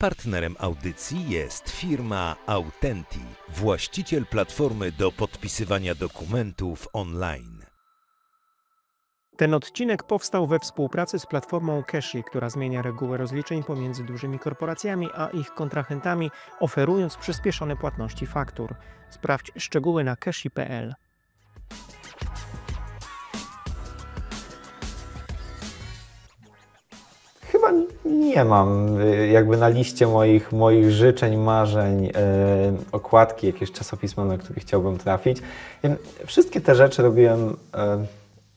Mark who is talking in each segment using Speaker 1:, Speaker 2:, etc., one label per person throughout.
Speaker 1: Partnerem audycji jest firma Autenti, właściciel platformy do podpisywania dokumentów online.
Speaker 2: Ten odcinek powstał we współpracy z platformą Cashy, która zmienia reguły rozliczeń pomiędzy dużymi korporacjami a ich kontrahentami, oferując przyspieszone płatności faktur. Sprawdź szczegóły na cashy.pl.
Speaker 3: Chyba nie mam jakby na liście moich życzeń, marzeń, okładki, jakieś czasopisma, na które chciałbym trafić. Wszystkie te rzeczy robiłem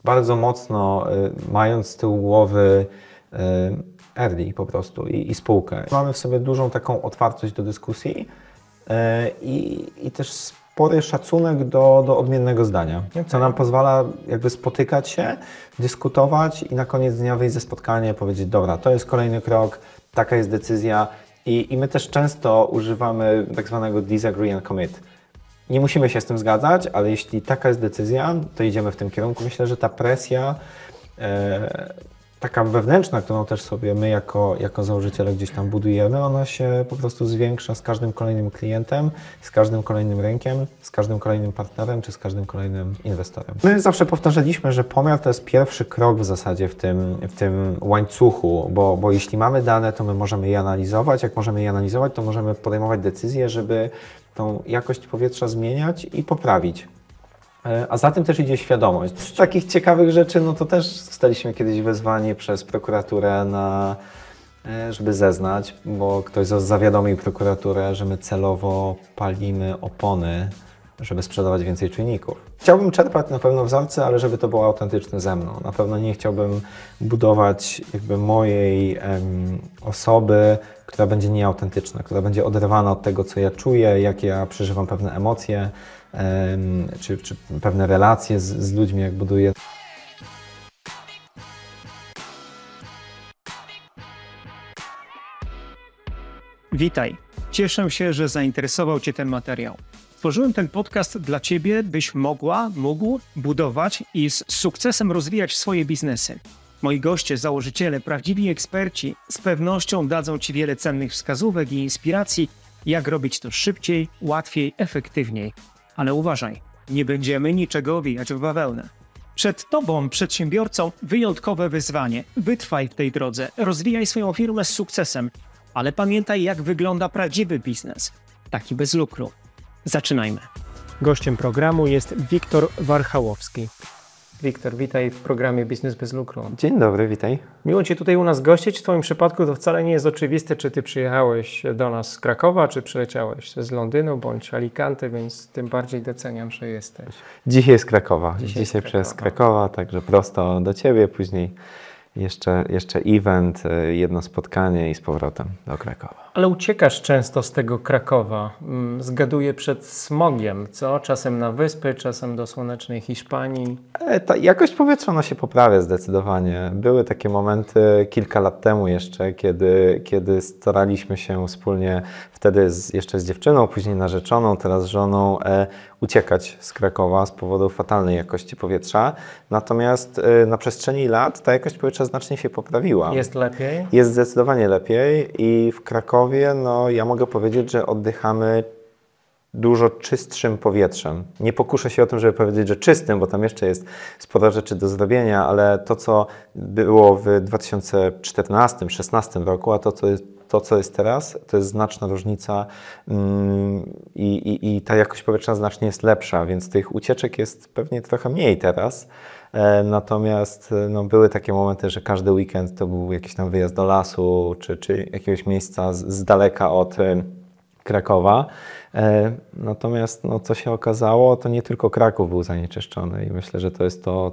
Speaker 3: bardzo mocno, mając z tyłu głowy early po prostu i spółkę. Mamy w sobie dużą taką otwartość do dyskusji i też spory szacunek do odmiennego zdania, co nam pozwala jakby spotykać się, dyskutować i na koniec dnia wyjść ze spotkania i powiedzieć: dobra, to jest kolejny krok, taka jest decyzja i my też często używamy tak zwanego disagree and commit. Nie musimy się z tym zgadzać, ale jeśli taka jest decyzja, to idziemy w tym kierunku. Myślę, że ta presja taka wewnętrzna, którą też sobie my jako założyciele gdzieś tam budujemy, ona się po prostu zwiększa z każdym kolejnym klientem, z każdym kolejnym rynkiem, z każdym kolejnym partnerem czy z każdym kolejnym inwestorem. My zawsze powtarzaliśmy, że pomiar to jest pierwszy krok w zasadzie w tym łańcuchu, bo jeśli mamy dane, to my możemy je analizować. Jak możemy je analizować, to możemy podejmować decyzje, żeby tą jakość powietrza zmieniać i poprawić. A za tym też idzie świadomość. Z takich ciekawych rzeczy, no to też zostaliśmy kiedyś wezwani przez prokuraturę żeby zeznać, bo ktoś zawiadomił prokuraturę, że my celowo palimy opony, żeby sprzedawać więcej czujników. Chciałbym czerpać na pewno wzorce, ale żeby to było autentyczne ze mną. Na pewno nie chciałbym budować jakby mojej osoby, która będzie nieautentyczna, która będzie oderwana od tego, co ja czuję, jak ja przeżywam pewne emocje, czy pewne relacje z ludźmi, jak buduję.
Speaker 2: Witaj. Cieszę się, że zainteresował Cię ten materiał. Stworzyłem ten podcast dla Ciebie, byś mógł budować i z sukcesem rozwijać swoje biznesy. Moi goście, założyciele, prawdziwi eksperci z pewnością dadzą Ci wiele cennych wskazówek i inspiracji, jak robić to szybciej, łatwiej, efektywniej. Ale uważaj, nie będziemy niczego owijać w bawełnę. Przed Tobą, przedsiębiorcą, wyjątkowe wyzwanie. Wytrwaj w tej drodze, rozwijaj swoją firmę z sukcesem, ale pamiętaj, jak wygląda prawdziwy biznes, taki bez lukru. Zaczynajmy. Gościem programu jest Wiktor Warchałowski. Wiktor, witaj w programie Biznes bez lukru.
Speaker 3: Dzień dobry, witaj.
Speaker 2: Miło Cię tutaj u nas gościć. W Twoim przypadku to wcale nie jest oczywiste, czy Ty przyjechałeś do nas z Krakowa, czy przyleciałeś z Londynu bądź Alicante, więc tym bardziej doceniam, że jesteś.
Speaker 3: Dzisiaj z Krakowa. Dzisiaj przez Krakowa, także prosto do Ciebie, później jeszcze event, jedno spotkanie i z powrotem do Krakowa.
Speaker 2: Ale uciekasz często z tego Krakowa. Zgaduję przed smogiem, co? Czasem na wyspy, czasem do słonecznej Hiszpanii.
Speaker 3: Ta jakość powietrza ona się poprawia zdecydowanie. Były takie momenty kilka lat temu jeszcze, kiedy staraliśmy się wspólnie, wtedy jeszcze z dziewczyną, później narzeczoną, teraz żoną, uciekać z Krakowa z powodu fatalnej jakości powietrza. Natomiast na przestrzeni lat ta jakość powietrza znacznie się poprawiła.
Speaker 2: Jest lepiej?
Speaker 3: Jest zdecydowanie lepiej i w Krakowie ja mogę powiedzieć, że oddychamy dużo czystszym powietrzem. Nie pokuszę się o tym, żeby powiedzieć, że czystym, bo tam jeszcze jest sporo rzeczy do zrobienia, ale to, co było w 2014-2016 roku, a to, co jest teraz, to jest znaczna różnica i ta jakość powietrza znacznie jest lepsza, więc tych ucieczek jest pewnie trochę mniej teraz. Natomiast były takie momenty, że każdy weekend to był jakiś tam wyjazd do lasu, czy jakiegoś miejsca z daleka od Krakowa. Natomiast co się okazało, to nie tylko Kraków był zanieczyszczony i myślę, że to jest to,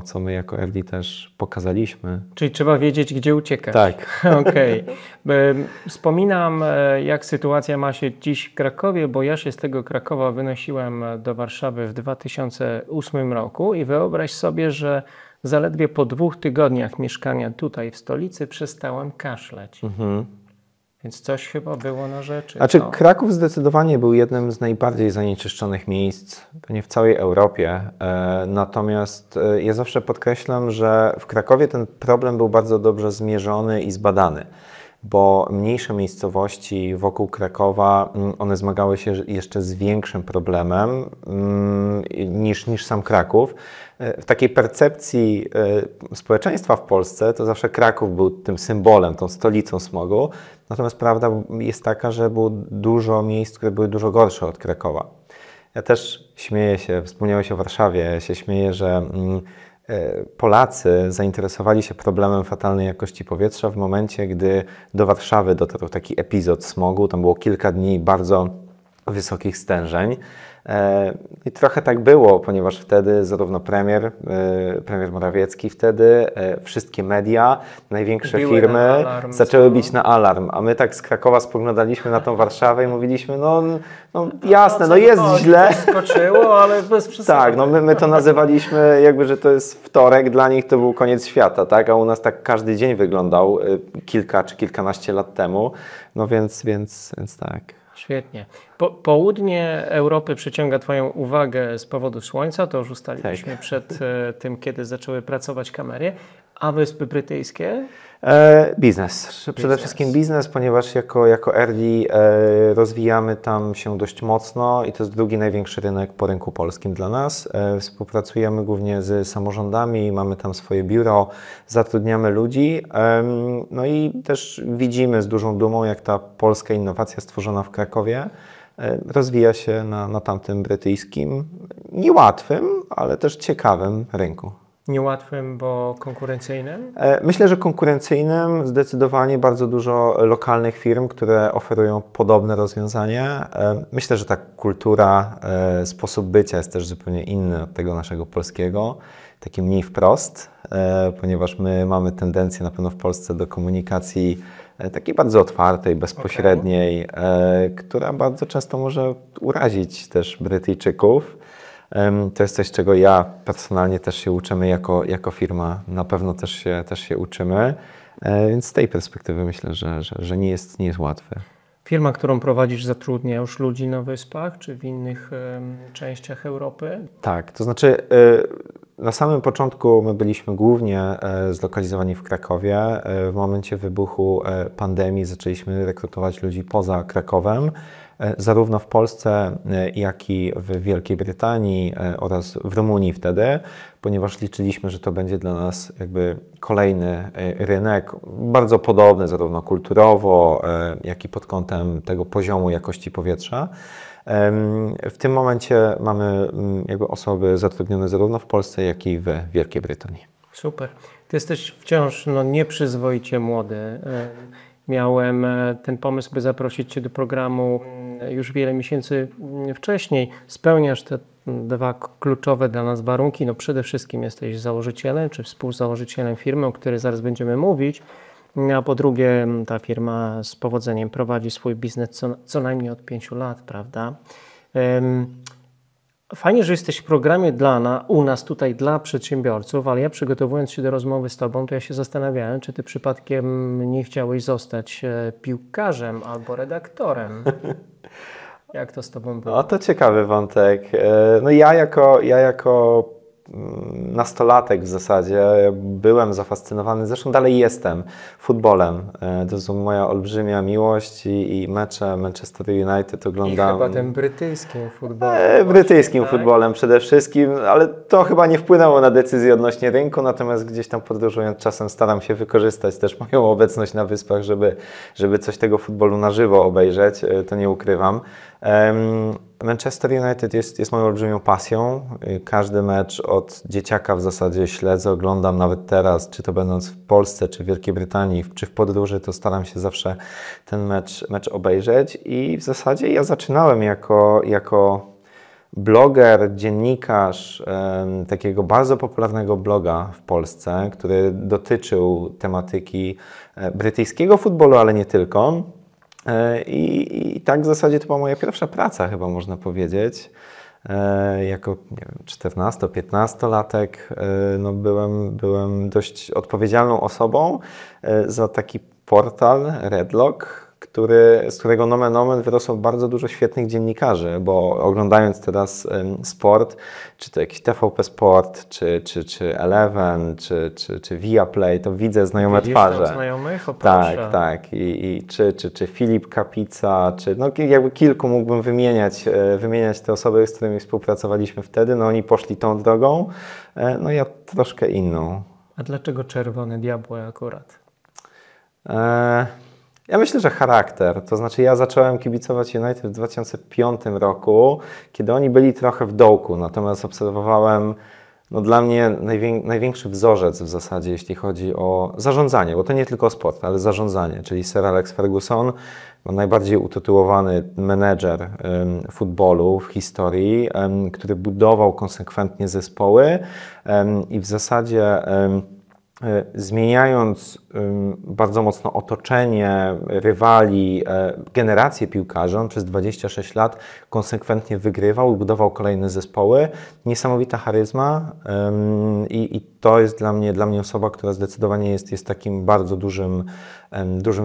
Speaker 3: co my jako RD też pokazaliśmy.
Speaker 2: Czyli trzeba wiedzieć, gdzie uciekać.
Speaker 3: Tak.
Speaker 2: Okej. Wspominam, jak sytuacja ma się dziś w Krakowie, bo ja się z tego Krakowa wynosiłem do Warszawy w 2008 roku i wyobraź sobie, że zaledwie po 2 tygodniach mieszkania tutaj w stolicy przestałem kaszleć. Więc coś chyba było na rzeczy.
Speaker 3: Kraków zdecydowanie był jednym z najbardziej zanieczyszczonych miejsc pewnie w całej Europie. Natomiast ja zawsze podkreślam, że w Krakowie ten problem był bardzo dobrze zmierzony i zbadany. bo mniejsze miejscowości wokół Krakowa, one zmagały się jeszcze z większym problemem niż sam Kraków. W takiej percepcji społeczeństwa w Polsce to zawsze Kraków był tym symbolem, tą stolicą smogu. Natomiast prawda jest taka, że było dużo miejsc, które były dużo gorsze od Krakowa. Ja też śmieję się, wspomniałeś o Warszawie, ja się śmieję, że Polacy zainteresowali się problemem fatalnej jakości powietrza w momencie, gdy do Warszawy dotarł taki epizod smogu. Tam było kilka dni bardzo wysokich stężeń. I trochę tak było, ponieważ wtedy zarówno premier Morawiecki wtedy, wszystkie media, największe firmy zaczęły bić na alarm, a my tak z Krakowa spoglądaliśmy na tą Warszawę i mówiliśmy, no jasne, no jest źle.
Speaker 2: Skoczyło, ale bez przesady.
Speaker 3: Tak, no my to nazywaliśmy jakby, że to jest wtorek, dla nich to był koniec świata, tak, a u nas tak każdy dzień wyglądał kilka czy kilkanaście lat temu, no więc tak.
Speaker 2: Świetnie. Południe Europy przyciąga Twoją uwagę z powodu słońca, to już ustaliliśmy przed tym, kiedy zaczęły pracować kamery, a Wyspy Brytyjskie?
Speaker 3: Biznes. Przede wszystkim biznes, ponieważ jako Early rozwijamy tam się dość mocno i to jest drugi największy rynek po rynku polskim dla nas. Współpracujemy głównie z samorządami, mamy tam swoje biuro, zatrudniamy ludzi, no i też widzimy z dużą dumą, jak ta polska innowacja stworzona w Krakowie rozwija się na tamtym brytyjskim, niełatwym, ale też ciekawym rynku.
Speaker 2: Niełatwym, bo konkurencyjnym?
Speaker 3: Myślę, że konkurencyjnym, zdecydowanie bardzo dużo lokalnych firm, które oferują podobne rozwiązania. Myślę, że ta kultura, sposób bycia jest też zupełnie inny od tego naszego polskiego, taki mniej wprost, ponieważ my mamy tendencję na pewno w Polsce do komunikacji takiej bardzo otwartej, bezpośredniej, która bardzo często może urazić też Brytyjczyków. To jest coś, czego ja personalnie też się uczymy jako firma, na pewno też się uczymy, więc z tej perspektywy myślę, że nie jest łatwe.
Speaker 2: Firma, którą prowadzisz, zatrudnia już ludzi na Wyspach czy w innych częściach Europy?
Speaker 3: Tak, to znaczy na samym początku my byliśmy głównie zlokalizowani w Krakowie. W momencie wybuchu pandemii zaczęliśmy rekrutować ludzi poza Krakowem, zarówno w Polsce, jak i w Wielkiej Brytanii oraz w Rumunii wtedy, ponieważ liczyliśmy, że to będzie dla nas jakby kolejny rynek, bardzo podobny zarówno kulturowo, jak i pod kątem tego poziomu jakości powietrza. W tym momencie mamy jakby osoby zatrudnione zarówno w Polsce, jak i w Wielkiej Brytanii.
Speaker 2: Super. Ty jesteś wciąż nieprzyzwoicie młody. Miałem ten pomysł, by zaprosić Cię do programu już wiele miesięcy wcześniej. Spełniasz te dwa kluczowe dla nas warunki. No przede wszystkim jesteś założycielem czy współzałożycielem firmy, o której zaraz będziemy mówić. A po drugie, ta firma z powodzeniem prowadzi swój biznes co najmniej od 5 lat, prawda? Fajnie, że jesteś w programie u nas tutaj dla przedsiębiorców, ale ja przygotowując się do rozmowy z Tobą, to ja się zastanawiałem, czy Ty przypadkiem nie chciałeś zostać piłkarzem albo redaktorem. Jak to z Tobą było?
Speaker 3: No to ciekawy wątek. No ja jako nastolatek w zasadzie byłem zafascynowany, zresztą dalej jestem, futbolem. To jest moja olbrzymia miłość i mecze Manchester United oglądam.
Speaker 2: I chyba tym brytyjskim futbolem.
Speaker 3: Brytyjskim
Speaker 2: tak?
Speaker 3: futbolem przede wszystkim, ale to chyba nie wpłynęło na decyzję odnośnie rynku, natomiast gdzieś tam podróżując czasem staram się wykorzystać też moją obecność na Wyspach, żeby coś tego futbolu na żywo obejrzeć, to nie ukrywam. Manchester United jest moją olbrzymią pasją. Każdy mecz od dzieciaka w zasadzie śledzę, oglądam nawet teraz, czy to będąc w Polsce, czy w Wielkiej Brytanii, czy w podróży, to staram się zawsze ten mecz obejrzeć i w zasadzie ja zaczynałem jako bloger, dziennikarz takiego bardzo popularnego bloga w Polsce, który dotyczył tematyki brytyjskiego futbolu, ale nie tylko. I tak w zasadzie to była moja pierwsza praca, chyba można powiedzieć. Jako 14-15-latek no byłem dość odpowiedzialną osobą za taki portal Redlock, z którego nomen omen wyrosło bardzo dużo świetnych dziennikarzy, bo oglądając teraz sport, czy to jakiś TVP Sport, czy Eleven, czy Viaplay, to widzę znajome twarze.
Speaker 2: Znajomych? O,
Speaker 3: tak, tak. Czy Filip Kapica, czy no jakby kilku mógłbym wymieniać te osoby, z którymi współpracowaliśmy wtedy. No oni poszli tą drogą, no ja troszkę inną.
Speaker 2: A dlaczego Czerwone Diabły akurat?
Speaker 3: Ja myślę, że charakter. To znaczy ja zacząłem kibicować United w 2005 roku, kiedy oni byli trochę w dołku, natomiast obserwowałem dla mnie największy wzorzec w zasadzie, jeśli chodzi o zarządzanie, bo to nie tylko sport, ale zarządzanie, czyli Sir Alex Ferguson, najbardziej utytułowany menedżer futbolu w historii, który budował konsekwentnie zespoły i w zasadzie zmieniając bardzo mocno otoczenie, rywali, generację piłkarzy, on przez 26 lat konsekwentnie wygrywał i budował kolejne zespoły. Niesamowita charyzma i to jest dla mnie osoba, która zdecydowanie jest takim bardzo dużym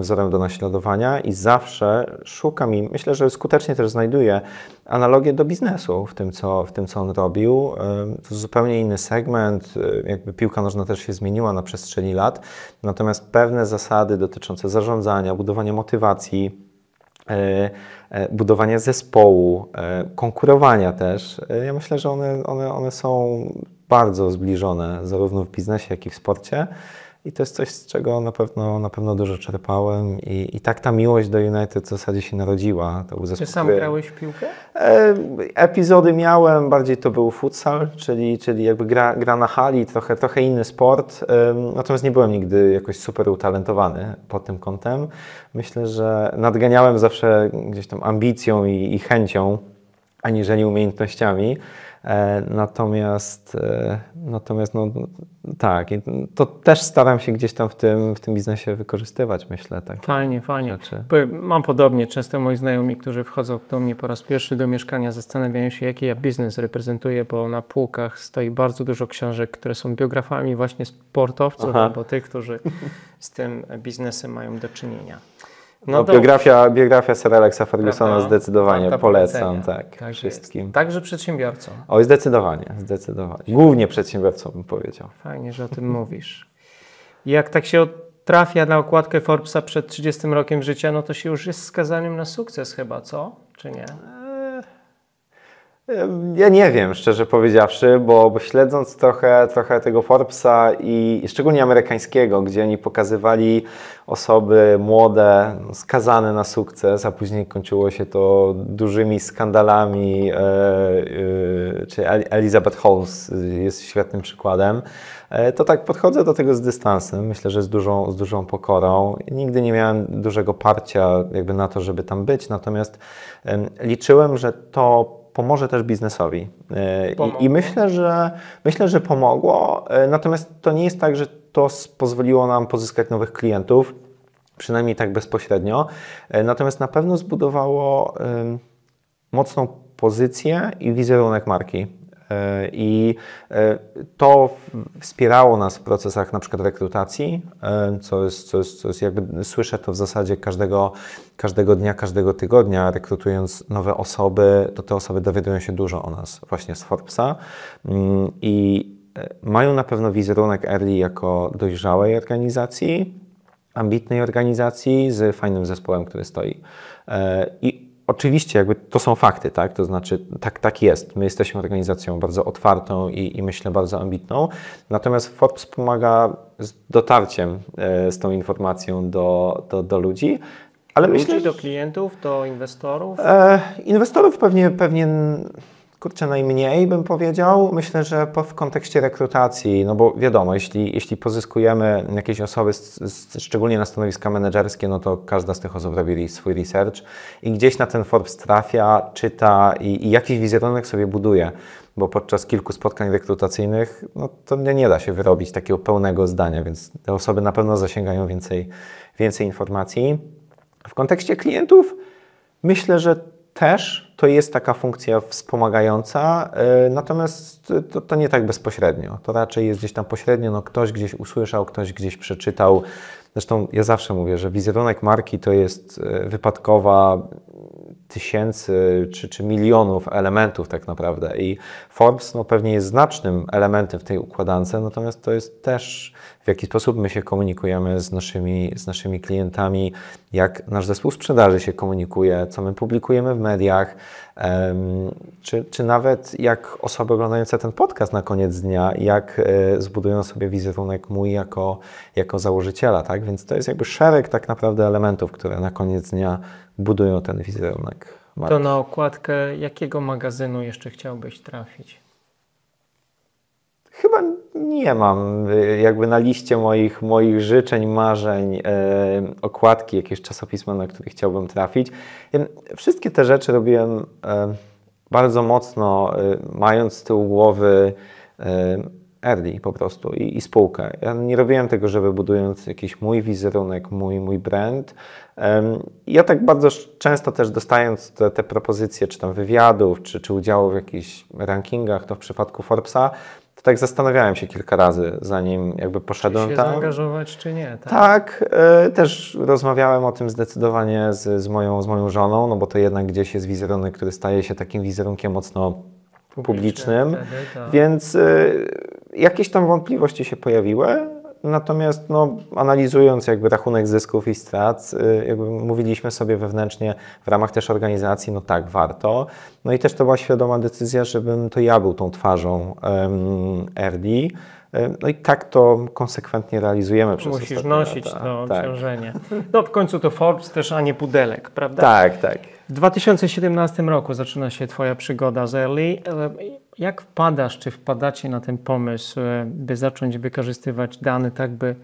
Speaker 3: wzorem do naśladowania i zawsze szukam i myślę, że skutecznie też znajduję analogię do biznesu w tym, co on robił. To zupełnie inny segment, jakby piłka nożna też się zmieniła na przestrzeni lat, natomiast pewne zasady dotyczące zarządzania, budowania motywacji, budowania zespołu, konkurowania też, ja myślę, że one są bardzo zbliżone zarówno w biznesie, jak i w sporcie. I to jest coś, z czego na pewno dużo czerpałem i tak ta miłość do United w zasadzie się narodziła. To był zespół,
Speaker 2: Ty sam grałeś w piłkę?
Speaker 3: Epizody miałem, bardziej to był futsal, czyli jakby gra na hali, trochę inny sport, natomiast nie byłem nigdy jakoś super utalentowany pod tym kątem. Myślę, że nadganiałem zawsze gdzieś tam ambicją i chęcią, aniżeli umiejętnościami. Natomiast no, tak, to też staram się gdzieś tam w tym biznesie wykorzystywać, myślę. Tak.
Speaker 2: Fajnie. Mam podobnie. Często moi znajomi, którzy wchodzą do mnie po raz pierwszy do mieszkania, zastanawiają się, jaki ja biznes reprezentuję, bo na półkach stoi bardzo dużo książek, które są biografami właśnie sportowców albo tych, którzy z tym biznesem mają do czynienia.
Speaker 3: No biografia Sir Alexa Fergusona zdecydowanie polecam wszystkim.
Speaker 2: Także przedsiębiorcom.
Speaker 3: Oj, zdecydowanie. Głównie przedsiębiorcom bym powiedział.
Speaker 2: Fajnie, że o tym mówisz. Jak tak się trafia na okładkę Forbesa przed 30 rokiem życia, no to się już jest skazaniem na sukces chyba, co? Czy nie?
Speaker 3: Ja nie wiem, szczerze powiedziawszy, bo śledząc trochę tego Forbesa i szczególnie amerykańskiego, gdzie oni pokazywali osoby młode, skazane na sukces, a później kończyło się to dużymi skandalami, czy Elizabeth Holmes jest świetnym przykładem, to tak podchodzę do tego z dystansem, myślę, że z dużą pokorą. Nigdy nie miałem dużego parcia jakby na to, żeby tam być, natomiast liczyłem, że to pomoże też biznesowi. I myślę, że pomogło, natomiast to nie jest tak, że to pozwoliło nam pozyskać nowych klientów, przynajmniej tak bezpośrednio, natomiast na pewno zbudowało mocną pozycję i wizerunek marki. I to wspierało nas w procesach na przykład rekrutacji, co jest jakby słyszę to w zasadzie każdego dnia, każdego tygodnia, rekrutując nowe osoby, to te osoby dowiadują się dużo o nas właśnie z Forbesa i mają na pewno wizerunek Early jako dojrzałej organizacji, ambitnej organizacji z fajnym zespołem, który stoi. I oczywiście jakby to są fakty, tak? To znaczy tak jest. My jesteśmy organizacją bardzo otwartą i myślę bardzo ambitną. Natomiast Forbes pomaga z dotarciem z tą informacją do ludzi. Ale myślę,
Speaker 2: do klientów, do inwestorów?
Speaker 3: Inwestorów pewnie kurczę, najmniej bym powiedział. Myślę, że w kontekście rekrutacji, no bo wiadomo, jeśli pozyskujemy jakieś osoby, szczególnie na stanowiska menedżerskie, no to każda z tych osób robi swój research i gdzieś na ten Forbes trafia, czyta i jakiś wizerunek sobie buduje, bo podczas kilku spotkań rekrutacyjnych, no to nie da się wyrobić takiego pełnego zdania, więc te osoby na pewno zasięgają więcej informacji. W kontekście klientów myślę, że też to jest taka funkcja wspomagająca, natomiast to nie tak bezpośrednio. To raczej jest gdzieś tam pośrednio, no ktoś gdzieś usłyszał, ktoś gdzieś przeczytał Zresztą ja zawsze mówię, że wizerunek marki to jest wypadkowa tysięcy czy milionów elementów tak naprawdę i Forbes no, pewnie jest znacznym elementem w tej układance, natomiast to jest też w jaki sposób my się komunikujemy z naszymi klientami, jak nasz zespół sprzedaży się komunikuje, co my publikujemy w mediach, czy nawet jak osoby oglądające ten podcast na koniec dnia, jak zbudują sobie wizerunek mój jako założyciela, tak? Więc to jest jakby szereg tak naprawdę elementów, które na koniec dnia budują ten wizerunek marki.
Speaker 2: To na okładkę jakiego magazynu jeszcze chciałbyś trafić?
Speaker 3: Chyba nie mam jakby na liście moich życzeń, marzeń, okładki, jakieś czasopisma, na które chciałbym trafić. Wszystkie te rzeczy robiłem bardzo mocno, mając z tyłu głowy Early po prostu i spółkę. Ja nie robiłem tego, żeby budując jakiś mój wizerunek, mój brand. Ja tak bardzo często też dostając te propozycje, czy tam wywiadów, czy udziału w jakichś rankingach, to w przypadku Forbesa, to tak zastanawiałem się kilka razy, zanim jakby poszedłem
Speaker 2: czy się
Speaker 3: tam.
Speaker 2: zaangażować, czy nie?
Speaker 3: Tak, też rozmawiałem o tym zdecydowanie z moją żoną, no bo to jednak gdzieś jest wizerunek, który staje się takim wizerunkiem mocno publicznym,
Speaker 2: wtedy, tak.
Speaker 3: więc jakieś tam wątpliwości się pojawiły, natomiast no, analizując jakby rachunek zysków i strat, jakby mówiliśmy sobie wewnętrznie w ramach też organizacji, no tak, warto. No i też to była świadoma decyzja, żebym to ja był tą twarzą Early. No i tak to konsekwentnie realizujemy przez
Speaker 2: Musisz
Speaker 3: ostatnie
Speaker 2: nosić
Speaker 3: lata.
Speaker 2: to
Speaker 3: Tak.
Speaker 2: obciążenie. No w końcu to Forbes też, a nie pudelek, prawda?
Speaker 3: Tak, tak.
Speaker 2: W 2017 roku zaczyna się Twoja przygoda z Early. Jak wpadasz, czy wpadacie na ten pomysł, by zacząć wykorzystywać dane tak, by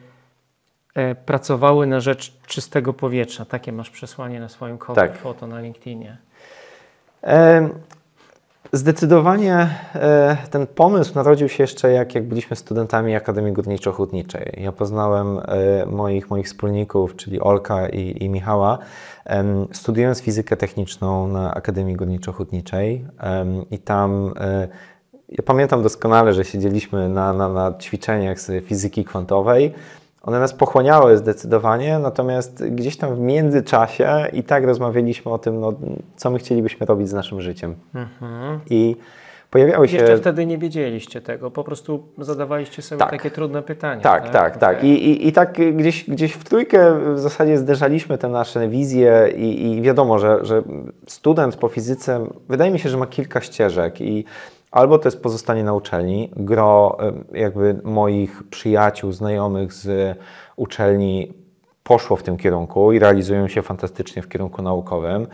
Speaker 2: pracowały na rzecz czystego powietrza? Takie masz przesłanie na swoim cover
Speaker 3: Tak.
Speaker 2: foto na LinkedInie.
Speaker 3: Zdecydowanie ten pomysł narodził się jeszcze jak byliśmy studentami Akademii Górniczo-Hutniczej. Ja poznałem moich wspólników, czyli Olka i Michała, studiując fizykę techniczną na Akademii Górniczo-Hutniczej i tam ja pamiętam doskonale, że siedzieliśmy na ćwiczeniach z fizyki kwantowej. One nas pochłaniały zdecydowanie, natomiast gdzieś tam w międzyczasie i tak rozmawialiśmy o tym, no, co my chcielibyśmy robić z naszym życiem. I pojawiały się...
Speaker 2: Jeszcze wtedy nie wiedzieliście tego, po prostu zadawaliście sobie
Speaker 3: Tak.
Speaker 2: takie trudne pytania.
Speaker 3: Tak.
Speaker 2: Okay.
Speaker 3: I tak gdzieś w trójkę w zasadzie zderzaliśmy te nasze wizje i wiadomo, że student po fizyce, wydaje mi się, że ma kilka ścieżek i albo to jest pozostanie na uczelni, gro jakby moich przyjaciół, znajomych z uczelni poszło w tym kierunku i realizują się fantastycznie w kierunku naukowym.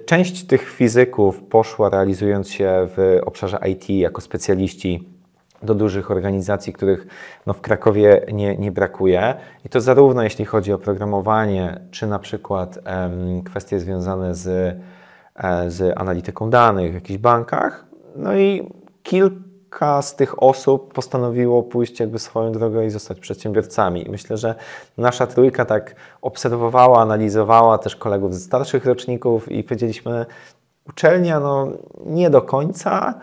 Speaker 3: Część tych fizyków poszła realizując się w obszarze IT jako specjaliści do dużych organizacji, których no, w Krakowie nie brakuje. I to zarówno jeśli chodzi o programowanie, czy na przykład kwestie związane z analityką danych w jakichś bankach. No i kilka z tych osób postanowiło pójść jakby swoją drogą i zostać przedsiębiorcami. I myślę, że nasza trójka tak obserwowała, analizowała też kolegów ze starszych roczników i powiedzieliśmy, uczelnia no nie do końca,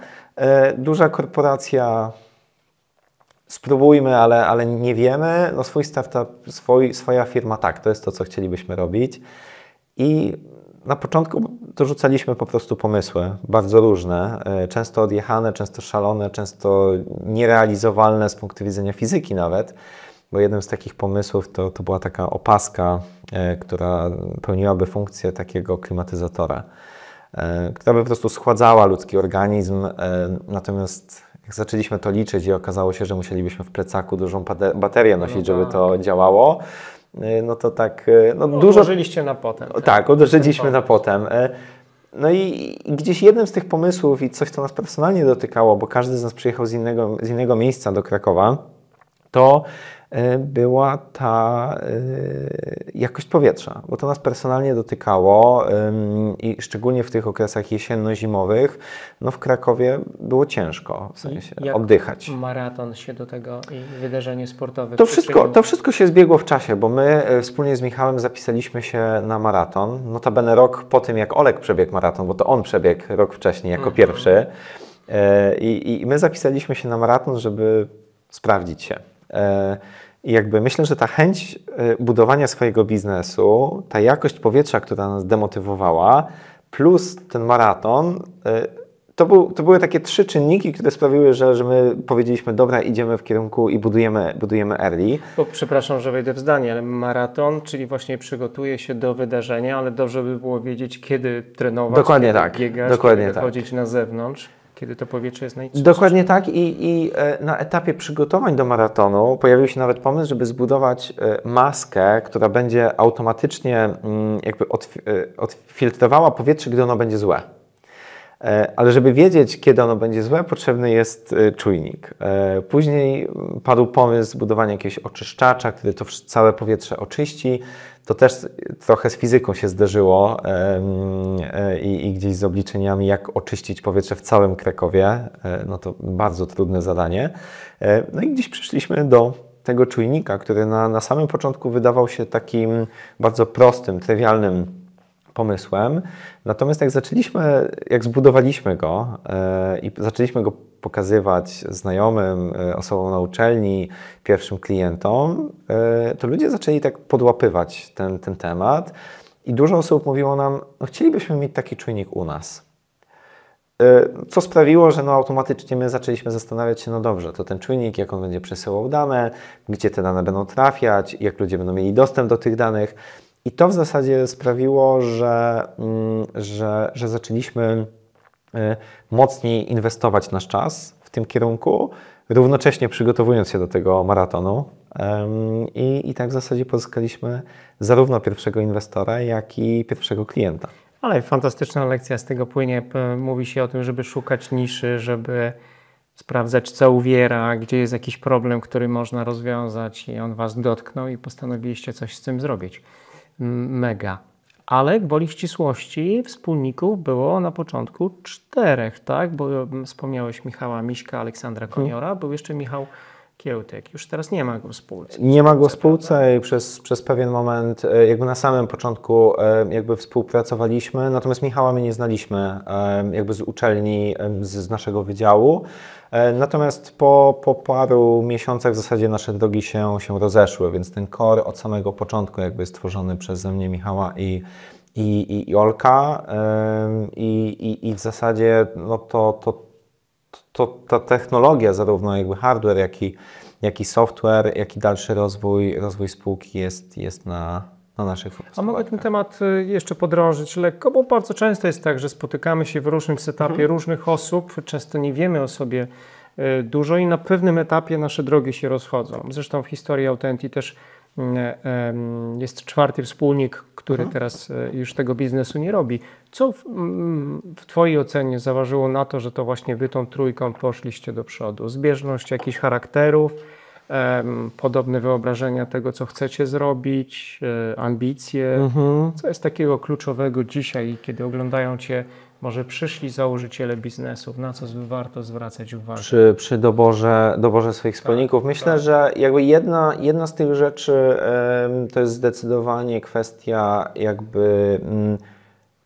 Speaker 3: duża korporacja spróbujmy, ale nie wiemy, no swój startup, swoja firma tak, to jest to, co chcielibyśmy robić. I na początku dorzucaliśmy po prostu pomysły, bardzo różne, często odjechane, często szalone, często nierealizowalne z punktu widzenia fizyki nawet, bo jednym z takich pomysłów to była taka opaska, która pełniłaby funkcję takiego klimatyzatora, która by po prostu schładzała ludzki organizm, natomiast jak zaczęliśmy to liczyć i okazało się, że musielibyśmy w plecaku dużą baterię nosić, żeby to działało, no to tak dużo...
Speaker 2: Odłożyliście na potem.
Speaker 3: Tak, odłożyliśmy na potem. No i gdzieś jednym z tych pomysłów i coś, co nas personalnie dotykało, bo każdy z nas przyjechał z innego miejsca do Krakowa, to była ta jakość powietrza, bo to nas personalnie dotykało i szczególnie w tych okresach jesienno-zimowych, no w Krakowie było ciężko, w sensie oddychać.
Speaker 2: Maraton się do tego i wydarzenie sportowe.
Speaker 3: To wszystko się zbiegło w czasie, bo my wspólnie z Michałem zapisaliśmy się na maraton, notabene rok po tym, jak Olek przebiegł maraton, bo to on przebiegł rok wcześniej jako pierwszy i my zapisaliśmy się na maraton, żeby sprawdzić się. jakby myślę, że ta chęć budowania swojego biznesu, ta jakość powietrza, która nas demotywowała, plus ten maraton, to były takie 3 czynniki, które sprawiły, że my powiedzieliśmy, dobra, idziemy w kierunku i budujemy Early.
Speaker 2: Bo przepraszam, że wejdę w zdanie, ale maraton, czyli właśnie przygotuje się do wydarzenia, ale dobrze by było wiedzieć, kiedy trenować,
Speaker 3: dokładnie
Speaker 2: kiedy
Speaker 3: tak,
Speaker 2: biegać,
Speaker 3: dokładnie
Speaker 2: kiedy
Speaker 3: tak.
Speaker 2: chodzić na zewnątrz, kiedy to powietrze jest najczystsze.
Speaker 3: Dokładnie tak i na etapie przygotowań do maratonu pojawił się nawet pomysł, żeby zbudować maskę, która będzie automatycznie jakby odfiltrowała powietrze, gdy ono będzie złe. Ale żeby wiedzieć, kiedy ono będzie złe, potrzebny jest czujnik. Później padł pomysł zbudowania jakiegoś oczyszczacza, który to całe powietrze oczyści. To też trochę z fizyką się zderzyło i gdzieś z obliczeniami, jak oczyścić powietrze w całym Krakowie. No to bardzo trudne zadanie. No i gdzieś przyszliśmy do tego czujnika, który na samym początku wydawał się takim bardzo prostym, trywialnym pomysłem. Natomiast jak zbudowaliśmy go i zaczęliśmy go pokazywać znajomym, osobom na uczelni, pierwszym klientom, to ludzie zaczęli tak podłapywać ten temat i dużo osób mówiło nam, no chcielibyśmy mieć taki czujnik u nas. Co sprawiło, że automatycznie my zaczęliśmy zastanawiać się, no dobrze, to ten czujnik, jak on będzie przesyłał dane, gdzie te dane będą trafiać, jak ludzie będą mieli dostęp do tych danych. I to w zasadzie sprawiło, że zaczęliśmy mocniej inwestować nasz czas w tym kierunku, równocześnie przygotowując się do tego maratonu. I tak w zasadzie pozyskaliśmy zarówno pierwszego inwestora, jak i pierwszego klienta.
Speaker 2: Ale fantastyczna lekcja z tego płynie. Mówi się o tym, żeby szukać niszy, żeby sprawdzać, co uwiera, gdzie jest jakiś problem, który można rozwiązać i on Was dotknął i postanowiliście coś z tym zrobić. Mega. Ale gwoli ścisłości wspólników było na początku 4, tak? Bo wspomniałeś Michała Miśka, Aleksandra Koniora, był jeszcze Michał Kiełtek. Już teraz nie ma go w spółce.
Speaker 3: Nie ma go w spółce i przez pewien moment, jakby na samym początku jakby współpracowaliśmy, natomiast Michała my nie znaliśmy jakby z uczelni, z naszego wydziału. Natomiast po paru miesiącach w zasadzie nasze drogi się rozeszły, więc ten core od samego początku jakby jest stworzony przeze mnie, Michała i Olka i w zasadzie no ta technologia, zarówno jakby hardware, jak i software, jak i dalszy rozwój spółki jest na naszych funkcjach.
Speaker 2: A mogę ten temat jeszcze podrążyć lekko, bo bardzo często jest tak, że spotykamy się w różnym setupie różnych osób, często nie wiemy o sobie dużo i na pewnym etapie nasze drogi się rozchodzą. Zresztą w historii Authenti też jest 4. wspólnik, który teraz już tego biznesu nie robi. Co w Twojej ocenie zaważyło na to, że to właśnie Wy tą trójką poszliście do przodu? Zbieżność jakichś charakterów, podobne wyobrażenia tego, co chcecie zrobić, ambicje. Co jest takiego kluczowego dzisiaj, kiedy oglądają Cię może przyszli założyciele biznesów, na co warto zwracać uwagę?
Speaker 3: Przy doborze swoich wspólników. Myślę, że jakby jedna z tych rzeczy to jest zdecydowanie kwestia jakby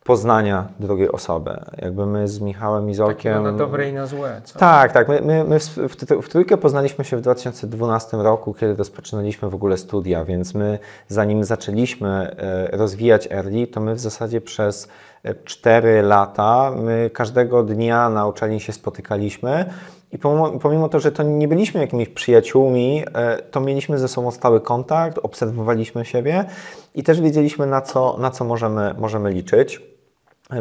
Speaker 3: poznania drugiej osoby. Jakby my z Michałem i z Olkiem...
Speaker 2: Takiego na dobre i na złe. Co?
Speaker 3: Tak. My w trójkę poznaliśmy się w 2012 roku, kiedy rozpoczynaliśmy w ogóle studia, więc my zanim zaczęliśmy rozwijać Early, to my w zasadzie przez 4 lata, my każdego dnia na uczelni się spotykaliśmy i pomimo to, że to nie byliśmy jakimiś przyjaciółmi, to mieliśmy ze sobą stały kontakt, obserwowaliśmy siebie i też wiedzieliśmy, na co możemy liczyć.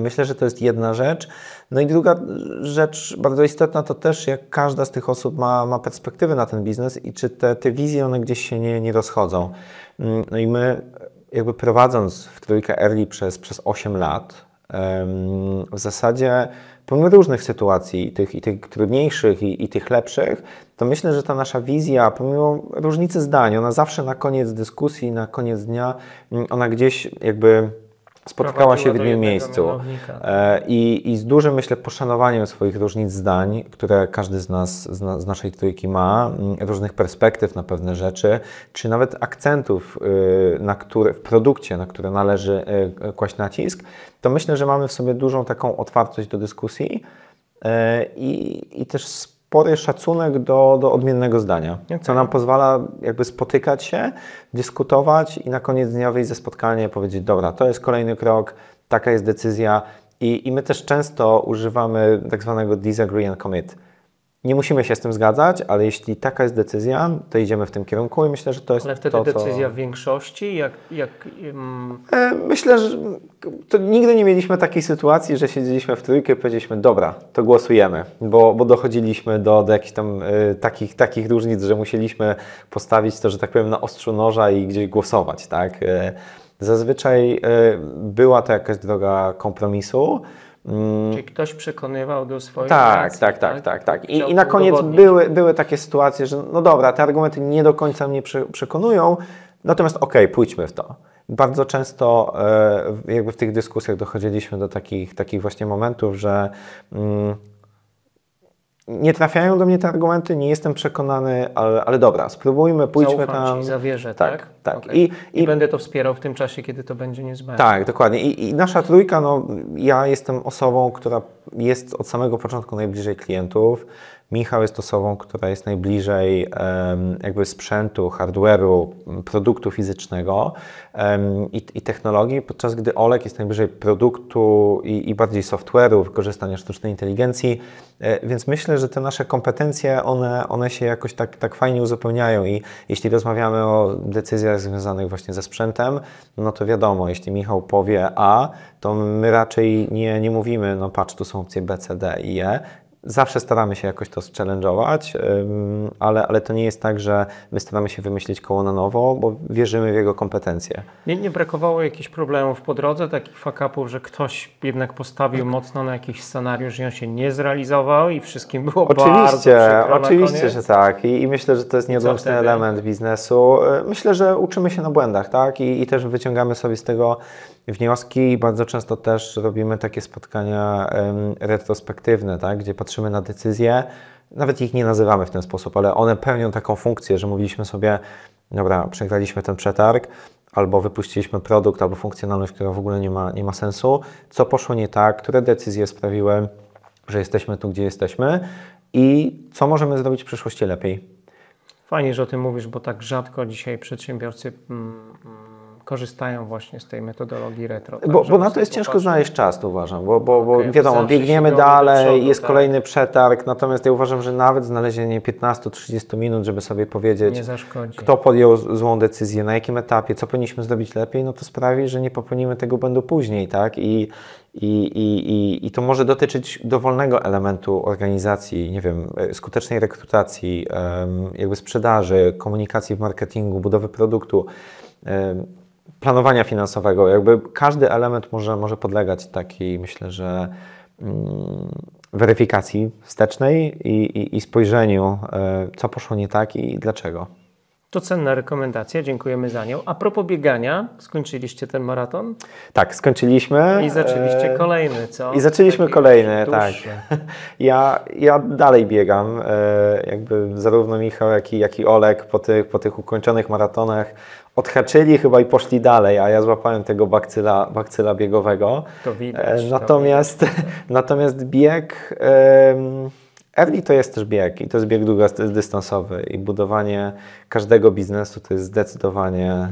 Speaker 3: Myślę, że to jest jedna rzecz. No i druga rzecz bardzo istotna to też, jak każda z tych osób ma perspektywę na ten biznes i czy te wizje, one gdzieś się nie rozchodzą. No i my jakby prowadząc w trójkę Early przez 8 lat, w zasadzie pomimo różnych sytuacji, i tych trudniejszych i tych lepszych, to myślę, że ta nasza wizja, pomimo różnicy zdań, ona zawsze na koniec dyskusji, na koniec dnia, ona gdzieś jakby spotykała się w jednym miejscu. I z dużym, myślę, poszanowaniem swoich różnic zdań, które każdy z nas, z naszej trójki ma, różnych perspektyw na pewne rzeczy, czy nawet akcentów w produkcie, na które należy kłaść nacisk, to myślę, że mamy w sobie dużą taką otwartość do dyskusji i też spory szacunek do odmiennego zdania, co nam pozwala jakby spotykać się, dyskutować i na koniec dnia wyjść ze spotkania i powiedzieć, dobra, to jest kolejny krok, taka jest decyzja i my też często używamy tak zwanego disagree and commit. Nie musimy się z tym zgadzać, ale jeśli taka jest decyzja, to idziemy w tym kierunku i myślę, że to jest
Speaker 2: ale wtedy
Speaker 3: to,
Speaker 2: decyzja w większości?
Speaker 3: Myślę, że to nigdy nie mieliśmy takiej sytuacji, że siedzieliśmy w trójkę i powiedzieliśmy, dobra, to głosujemy, bo dochodziliśmy do jakichś tam takich różnic, że musieliśmy postawić to, że tak powiem, na ostrzu noża i gdzieś głosować, tak? Zazwyczaj była to jakaś droga kompromisu.
Speaker 2: Czyli ktoś przekonywał do swojej
Speaker 3: racji, tak. I na koniec były takie sytuacje, że no dobra, te argumenty nie do końca mnie przekonują, natomiast okej, pójdźmy w to. Bardzo często jakby w tych dyskusjach dochodziliśmy do takich właśnie momentów, że nie trafiają do mnie te argumenty, nie jestem przekonany, ale dobra, spróbujmy, pójdźmy tam.
Speaker 2: Ci, zawierzę, tak?
Speaker 3: Tak.
Speaker 2: I będę to wspierał w tym czasie, kiedy to będzie niezbędne.
Speaker 3: Tak, dokładnie. I nasza trójka, no ja jestem osobą, która jest od samego początku najbliżej klientów. Michał jest osobą, która jest najbliżej jakby sprzętu, hardware'u, produktu fizycznego i technologii, podczas gdy Olek jest najbliżej produktu i bardziej software'u, wykorzystania sztucznej inteligencji, więc myślę, że te nasze kompetencje, one się jakoś tak fajnie uzupełniają i jeśli rozmawiamy o decyzjach związanych właśnie ze sprzętem, no to wiadomo, jeśli Michał powie A, to my raczej nie mówimy, no patrz, tu są opcje B, C, D i E. Zawsze staramy się jakoś to challenge'ować, ale to nie jest tak, że my staramy się wymyślić koło na nowo, bo wierzymy w jego kompetencje.
Speaker 2: Nie brakowało jakichś problemów po drodze, takich fuck-upów, że ktoś jednak postawił mocno na jakiś scenariusz i on się nie zrealizował i wszystkim było bardzo przykro
Speaker 3: Oczywiście, że tak. I myślę, że to jest nieodłączny element biznesu. Myślę, że uczymy się na błędach, tak? I też wyciągamy sobie z tego wnioski. Bardzo często też robimy takie spotkania retrospektywne, tak? Gdzie patrzymy na decyzje, nawet ich nie nazywamy w ten sposób, ale one pełnią taką funkcję, że mówiliśmy sobie, dobra, przegraliśmy ten przetarg, albo wypuściliśmy produkt, albo funkcjonalność, która w ogóle nie ma sensu. Co poszło nie tak, które decyzje sprawiły, że jesteśmy tu, gdzie jesteśmy i co możemy zrobić w przyszłości lepiej.
Speaker 2: Fajnie, że o tym mówisz, bo tak rzadko dzisiaj przedsiębiorcy korzystają właśnie z tej metodologii retro. Tak,
Speaker 3: bo na to jest ciężko znaleźć czas, to uważam, bo wiadomo, biegniemy dalej, przodu, jest kolejny przetarg, natomiast ja uważam, że nawet znalezienie 15-30 minut, żeby sobie powiedzieć, kto podjął złą decyzję, na jakim etapie, co powinniśmy zrobić lepiej, no to sprawi, że nie popełnimy tego błędu później, tak? I to może dotyczyć dowolnego elementu organizacji, nie wiem, skutecznej rekrutacji, jakby sprzedaży, komunikacji w marketingu, budowy produktu, planowania finansowego, jakby każdy element może podlegać takiej, myślę, że weryfikacji wstecznej i spojrzeniu, co poszło nie tak i dlaczego.
Speaker 2: To cenna rekomendacja, dziękujemy za nią. A propos biegania, skończyliście ten maraton?
Speaker 3: Tak, skończyliśmy.
Speaker 2: I zaczęliście kolejny, co?
Speaker 3: I zaczęliśmy kolejny, tak. Ja dalej biegam, jakby zarówno Michał, jak i Olek po tych ukończonych maratonach odhaczyli chyba i poszli dalej, a ja złapałem tego bakcyla biegowego.
Speaker 2: To widać.
Speaker 3: Natomiast bieg, early to jest też bieg i to jest bieg długodystansowy i budowanie każdego biznesu to jest zdecydowanie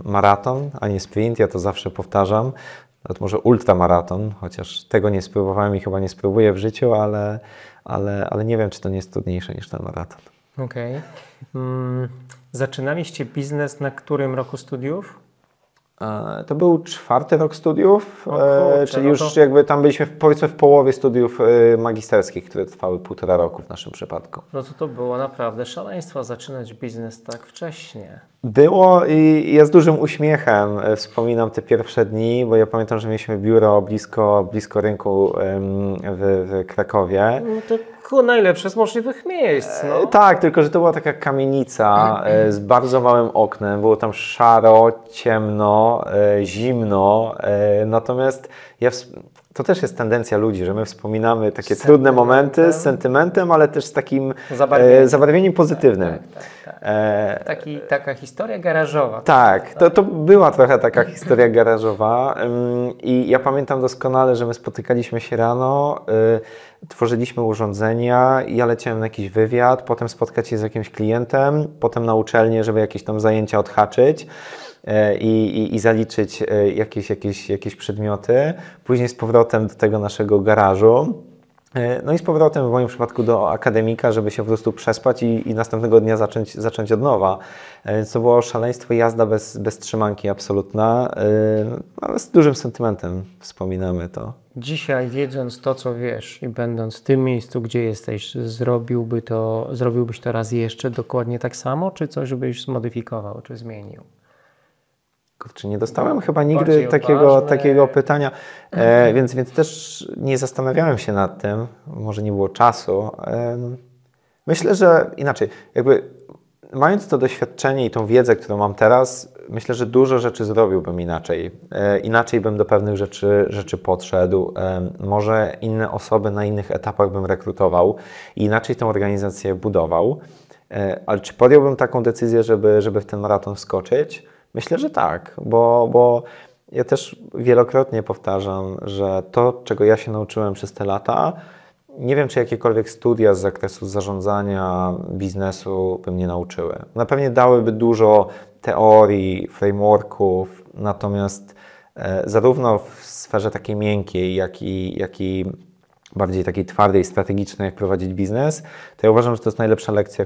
Speaker 3: maraton, a nie sprint, ja to zawsze powtarzam. Nawet może ultramaraton, chociaż tego nie spróbowałem i chyba nie spróbuję w życiu, ale nie wiem, czy to nie jest trudniejsze niż ten maraton.
Speaker 2: Okej. Zaczynaliście biznes na którym roku studiów?
Speaker 3: To był 4. rok studiów, czyli już jakby tam byliśmy powiedzmy w połowie studiów magisterskich, które trwały 1,5 roku w naszym przypadku.
Speaker 2: No to było naprawdę szaleństwo zaczynać biznes tak wcześnie.
Speaker 3: Było i ja z dużym uśmiechem wspominam te pierwsze dni, bo ja pamiętam, że mieliśmy biuro blisko rynku w Krakowie.
Speaker 2: No to najlepsze z możliwych miejsc. No.
Speaker 3: Tak, tylko że to była taka kamienica z bardzo małym oknem, było tam szaro, ciemno, zimno, natomiast To też jest tendencja ludzi, że my wspominamy takie trudne momenty z sentymentem, ale też z takim zabarwieniem pozytywnym.
Speaker 2: Tak. Taka historia garażowa.
Speaker 3: Tak, to była trochę taka historia garażowa i ja pamiętam doskonale, że my spotykaliśmy się rano, tworzyliśmy urządzenia, ja leciałem na jakiś wywiad, potem spotkać się z jakimś klientem, potem na uczelnię, żeby jakieś tam zajęcia odhaczyć. I zaliczyć jakieś przedmioty, później z powrotem do tego naszego garażu, no i z powrotem w moim przypadku do akademika, żeby się po prostu przespać i następnego dnia zacząć od nowa. Więc to było szaleństwo, jazda bez trzymanki absolutna, ale z dużym sentymentem wspominamy to.
Speaker 2: Dzisiaj, wiedząc to, co wiesz i będąc w tym miejscu, gdzie jesteś, zrobiłbyś to raz jeszcze dokładnie tak samo, czy coś byś zmodyfikował, czy zmienił?
Speaker 3: Kurczę, nie dostałem chyba nigdy takiego pytania, więc też nie zastanawiałem się nad tym, może nie było czasu. Myślę, że inaczej, jakby mając to doświadczenie i tą wiedzę, którą mam teraz, myślę, że dużo rzeczy zrobiłbym inaczej. Inaczej bym do pewnych rzeczy podszedł, może inne osoby na innych etapach bym rekrutował i inaczej tę organizację budował. Ale czy podjąłbym taką decyzję, żeby w ten maraton wskoczyć? Myślę, że tak, bo ja też wielokrotnie powtarzam, że to, czego ja się nauczyłem przez te lata, nie wiem, czy jakiekolwiek studia z zakresu zarządzania biznesu by mnie nauczyły. Na pewno dałyby dużo teorii, frameworków, natomiast zarówno w sferze takiej miękkiej, jak i bardziej takiej twardej, strategicznej, jak prowadzić biznes, to ja uważam, że to jest najlepsza lekcja,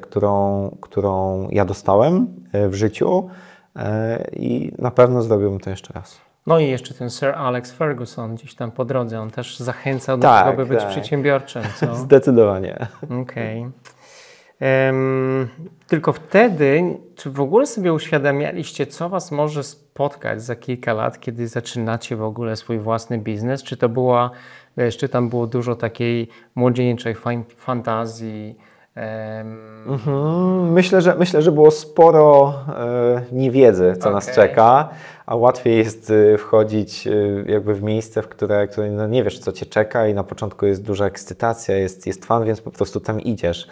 Speaker 3: którą ja dostałem w życiu. I na pewno zrobiłbym to jeszcze raz.
Speaker 2: No i jeszcze ten Sir Alex Ferguson gdzieś tam po drodze, on też zachęcał do tego, by być przedsiębiorczym, co?
Speaker 3: Zdecydowanie.
Speaker 2: Okej. Tylko wtedy, czy w ogóle sobie uświadamialiście, co was może spotkać za kilka lat, kiedy zaczynacie w ogóle swój własny biznes? Czy to była, wiesz, czy tam było dużo takiej młodzieńczej fantazji?
Speaker 3: Myślę, że było sporo niewiedzy, co nas czeka, a łatwiej jest wchodzić jakby w miejsce, w które no nie wiesz, co cię czeka i na początku jest duża ekscytacja, jest fan, więc po prostu tam idziesz.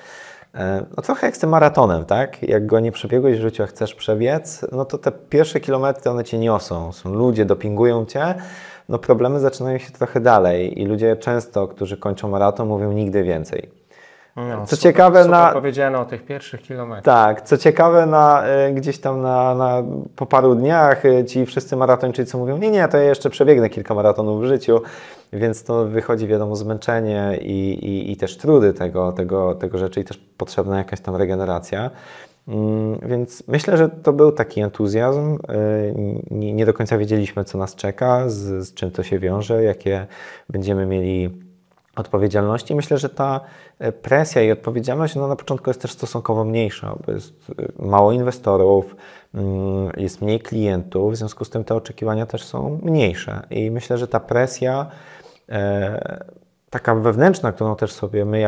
Speaker 3: No trochę jak z tym maratonem, tak? Jak go nie przebiegłeś w życiu, a chcesz przebiec, no to te pierwsze kilometry one cię niosą. Są ludzie, dopingują cię, no problemy zaczynają się trochę dalej i ludzie często, którzy kończą maraton, mówią nigdy więcej.
Speaker 2: No,
Speaker 3: co ciekawe,
Speaker 2: powiedziano o tych pierwszych kilometrach.
Speaker 3: Tak, co ciekawe, gdzieś tam po paru dniach ci wszyscy maratończycy mówią, nie, to ja jeszcze przebiegnę kilka maratonów w życiu, więc to wychodzi, wiadomo, zmęczenie i też trudy tego rzeczy i też potrzebna jakaś tam regeneracja. Więc myślę, że to był taki entuzjazm. Nie do końca wiedzieliśmy, co nas czeka, z czym to się wiąże, jakie będziemy mieli odpowiedzialności. Myślę, że ta presja i odpowiedzialność na początku jest też stosunkowo mniejsza, bo jest mało inwestorów, jest mniej klientów, w związku z tym te oczekiwania też są mniejsze. I myślę, że ta presja taka wewnętrzna, którą też sobie my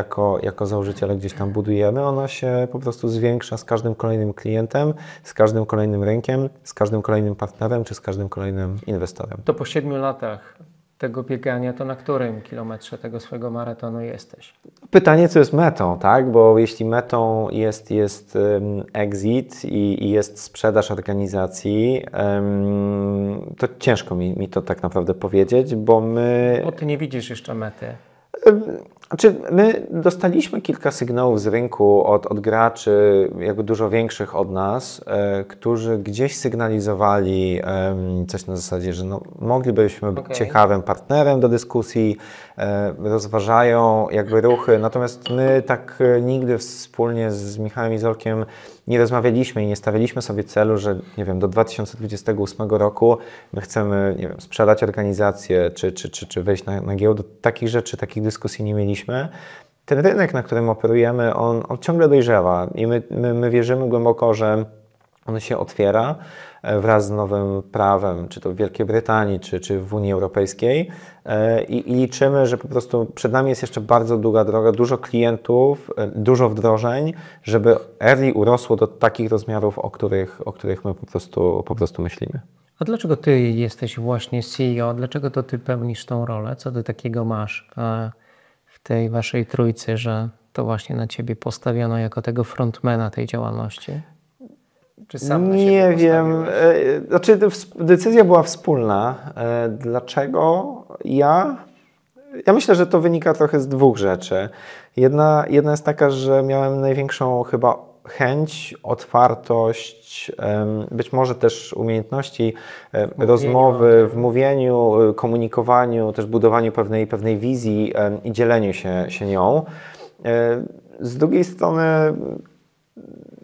Speaker 3: jako założyciele gdzieś tam budujemy, ona się po prostu zwiększa z każdym kolejnym klientem, z każdym kolejnym rynkiem, z każdym kolejnym partnerem czy z każdym kolejnym inwestorem.
Speaker 2: To po 7 latach tego biegania, to na którym kilometrze tego swojego maratonu jesteś?
Speaker 3: Pytanie, co jest metą, tak? Bo jeśli metą jest exit i jest sprzedaż organizacji, to ciężko mi to tak naprawdę powiedzieć, bo
Speaker 2: Bo ty nie widzisz jeszcze mety.
Speaker 3: Znaczy, my dostaliśmy kilka sygnałów z rynku od graczy jakby dużo większych od nas, którzy gdzieś sygnalizowali coś na zasadzie, że no, moglibyśmy być ciekawym partnerem do dyskusji, rozważają jakby ruchy, natomiast my tak nigdy wspólnie z Michałem Izolkiem nie rozmawialiśmy i nie stawialiśmy sobie celu, że nie wiem, do 2028 roku my chcemy, nie wiem, sprzedać organizację czy wejść na giełdę. Takich rzeczy, takich dyskusji nie mieliśmy. Ten rynek, na którym operujemy, on ciągle dojrzewa i my wierzymy głęboko, że on się otwiera wraz z nowym prawem, czy to w Wielkiej Brytanii, czy w Unii Europejskiej i liczymy, że po prostu przed nami jest jeszcze bardzo długa droga, dużo klientów, dużo wdrożeń, żeby Early urosło do takich rozmiarów, o których my po prostu myślimy.
Speaker 2: A dlaczego ty jesteś właśnie CEO? Dlaczego to ty pełnisz tą rolę? Co ty takiego masz w tej waszej trójcy, że to właśnie na ciebie postawiono jako tego frontmana tej działalności? Czy sam na siebie
Speaker 3: Nie wiem. Znaczy, decyzja była wspólna. Dlaczego ja? Ja myślę, że to wynika trochę z dwóch rzeczy. Jedna jest taka, że miałem największą chyba chęć, otwartość, być może też umiejętności rozmowy, w mówieniu, komunikowaniu, też budowaniu pewnej wizji i dzieleniu się nią. Z drugiej strony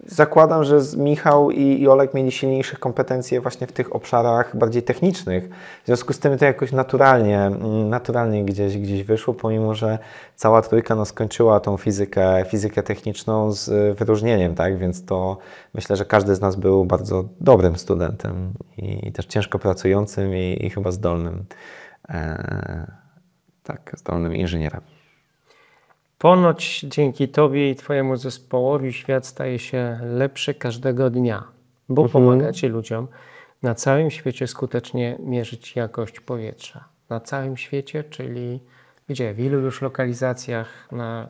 Speaker 3: zakładam, że Michał i Olek mieli silniejsze kompetencje właśnie w tych obszarach bardziej technicznych. W związku z tym to jakoś naturalnie gdzieś wyszło, pomimo że cała trójka skończyła tą fizykę techniczną z wyróżnieniem, tak? Więc to myślę, że każdy z nas był bardzo dobrym studentem i też ciężko pracującym i chyba zdolnym, zdolnym inżynierem.
Speaker 2: Ponoć dzięki tobie i twojemu zespołowi świat staje się lepszy każdego dnia, bo pomagacie ludziom na całym świecie skutecznie mierzyć jakość powietrza. Na całym świecie, czyli gdzie? W ilu już lokalizacjach, na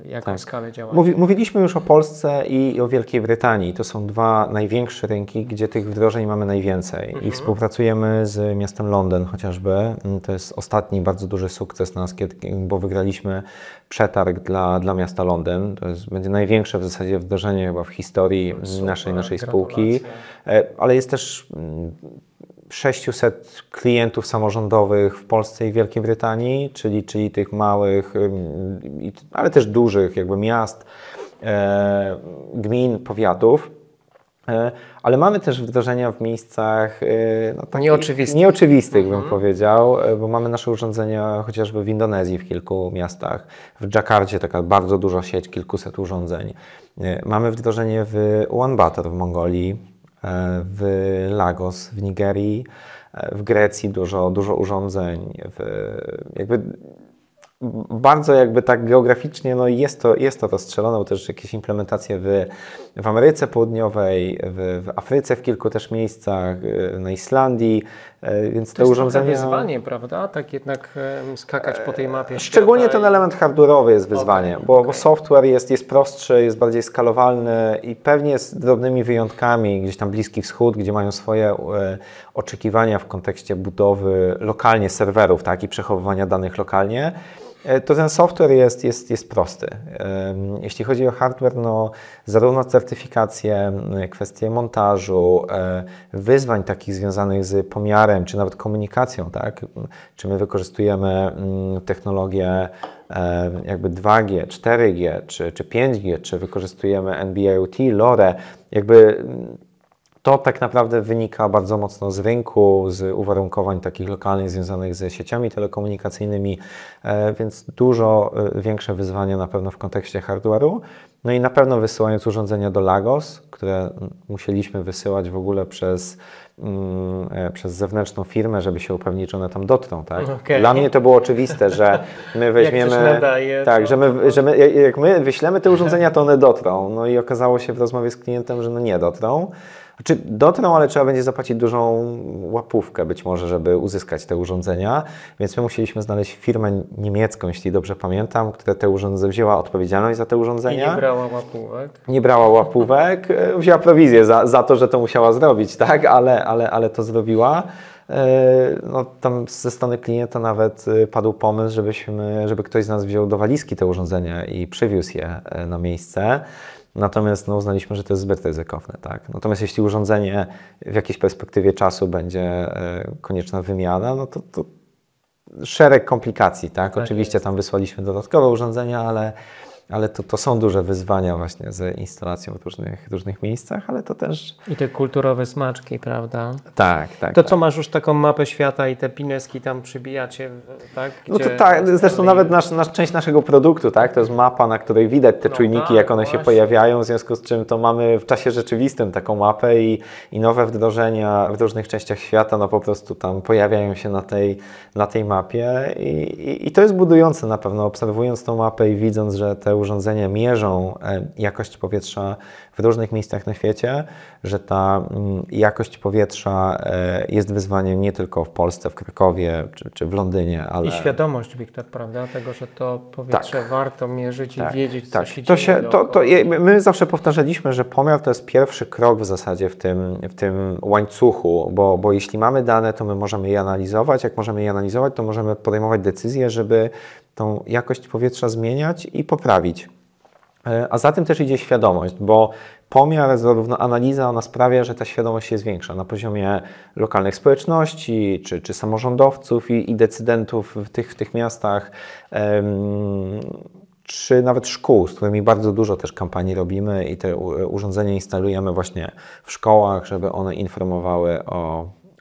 Speaker 2: jaką skalę działania?
Speaker 3: Mówiliśmy już o Polsce i o Wielkiej Brytanii. To są dwa największe rynki, gdzie tych wdrożeń mamy najwięcej. I współpracujemy z miastem Londyn chociażby. To jest ostatni bardzo duży sukces nas, bo wygraliśmy przetarg dla miasta Londyn. To będzie największe w zasadzie wdrożenie chyba w historii naszej spółki. Ale jest też 600 klientów samorządowych w Polsce i Wielkiej Brytanii, czyli tych małych, ale też dużych jakby miast, gmin, powiatów. Ale mamy też wdrożenia w miejscach nieoczywistych bym powiedział, bo mamy nasze urządzenia chociażby w Indonezji w kilku miastach, w Dżakarcie taka bardzo duża sieć, kilkuset urządzeń. Mamy wdrożenie w Ulaanbaatar w Mongolii, w Lagos w Nigerii, w Grecji dużo urządzeń, bardzo tak geograficznie jest to rozstrzelone, bo też jakieś implementacje w Ameryce Południowej, w Afryce w kilku też miejscach, na Islandii, więc te urządzenia...
Speaker 2: To jest wyzwanie, prawda? Tak jednak skakać po tej mapie.
Speaker 3: Szczególnie ten element hardware'owy jest wyzwaniem, bo software jest prostszy, jest bardziej skalowalny i pewnie z drobnymi wyjątkami, gdzieś tam Bliski Wschód, gdzie mają swoje oczekiwania w kontekście budowy lokalnie serwerów, tak, i przechowywania danych lokalnie, to ten software jest prosty. Jeśli chodzi o hardware, zarówno certyfikacje, kwestie montażu, wyzwań takich związanych z pomiarem, czy nawet komunikacją, tak? Czy my wykorzystujemy technologię 2G, 4G, czy 5G, czy wykorzystujemy NB-IoT, LoRa, to tak naprawdę wynika bardzo mocno z rynku, z uwarunkowań takich lokalnych związanych ze sieciami telekomunikacyjnymi, więc dużo większe wyzwania na pewno w kontekście hardware'u. No i na pewno wysyłając urządzenia do Lagos, które musieliśmy wysyłać w ogóle przez zewnętrzną firmę, żeby się upewnić, że one tam dotrą. Tak? Okay. Dla mnie to było oczywiste, że my weźmiemy, jak my wyślemy te urządzenia, to one dotrą. No i okazało się w rozmowie z klientem, że nie dotrą. Znaczy dotrą, ale trzeba będzie zapłacić dużą łapówkę być może, żeby uzyskać te urządzenia, więc my musieliśmy znaleźć firmę niemiecką, jeśli dobrze pamiętam, która te urządzenia wzięła odpowiedzialność za te urządzenia.
Speaker 2: I nie brała łapówek.
Speaker 3: Nie brała łapówek, wzięła prowizję za to, że to musiała zrobić, tak, ale to zrobiła. Tam ze strony klienta nawet padł pomysł, żeby ktoś z nas wziął do walizki te urządzenia i przywiózł je na miejsce. Natomiast uznaliśmy, że to jest zbyt ryzykowne. Tak? Natomiast jeśli urządzenie w jakiejś perspektywie czasu będzie konieczna wymiana, to szereg komplikacji. Tak? Oczywiście tam wysłaliśmy dodatkowe urządzenia, ale to są duże wyzwania właśnie z instalacją w różnych miejscach, ale to też...
Speaker 2: I te kulturowe smaczki, prawda?
Speaker 3: Tak.
Speaker 2: Co masz już taką mapę świata i te pineski tam przybijacie, tak?
Speaker 3: Zresztą nawet część naszego produktu, tak? To jest mapa, na której widać te czujniki, jak one się pojawiają, w związku z czym to mamy w czasie rzeczywistym taką mapę i nowe wdrożenia w różnych częściach świata, po prostu tam pojawiają się na tej mapie i to jest budujące na pewno, obserwując tą mapę i widząc, że te te urządzenia mierzą jakość powietrza w różnych miejscach na świecie, że ta jakość powietrza jest wyzwaniem nie tylko w Polsce, w Krakowie czy w Londynie, ale...
Speaker 2: I świadomość, Wiktor, prawda? Tego, że to powietrze warto mierzyć i wiedzieć, co się dzieje.
Speaker 3: My zawsze powtarzaliśmy, że pomiar to jest pierwszy krok w zasadzie w tym łańcuchu, bo jeśli mamy dane, to my możemy je analizować. Jak możemy je analizować, to możemy podejmować decyzje, żeby tą jakość powietrza zmieniać i poprawić. A za tym też idzie świadomość, bo pomiar, zarówno analiza, ona sprawia, że ta świadomość się zwiększa na poziomie lokalnych społeczności, czy samorządowców i decydentów w tych miastach, czy nawet szkół, z którymi bardzo dużo też kampanii robimy i te urządzenia instalujemy właśnie w szkołach, żeby one informowały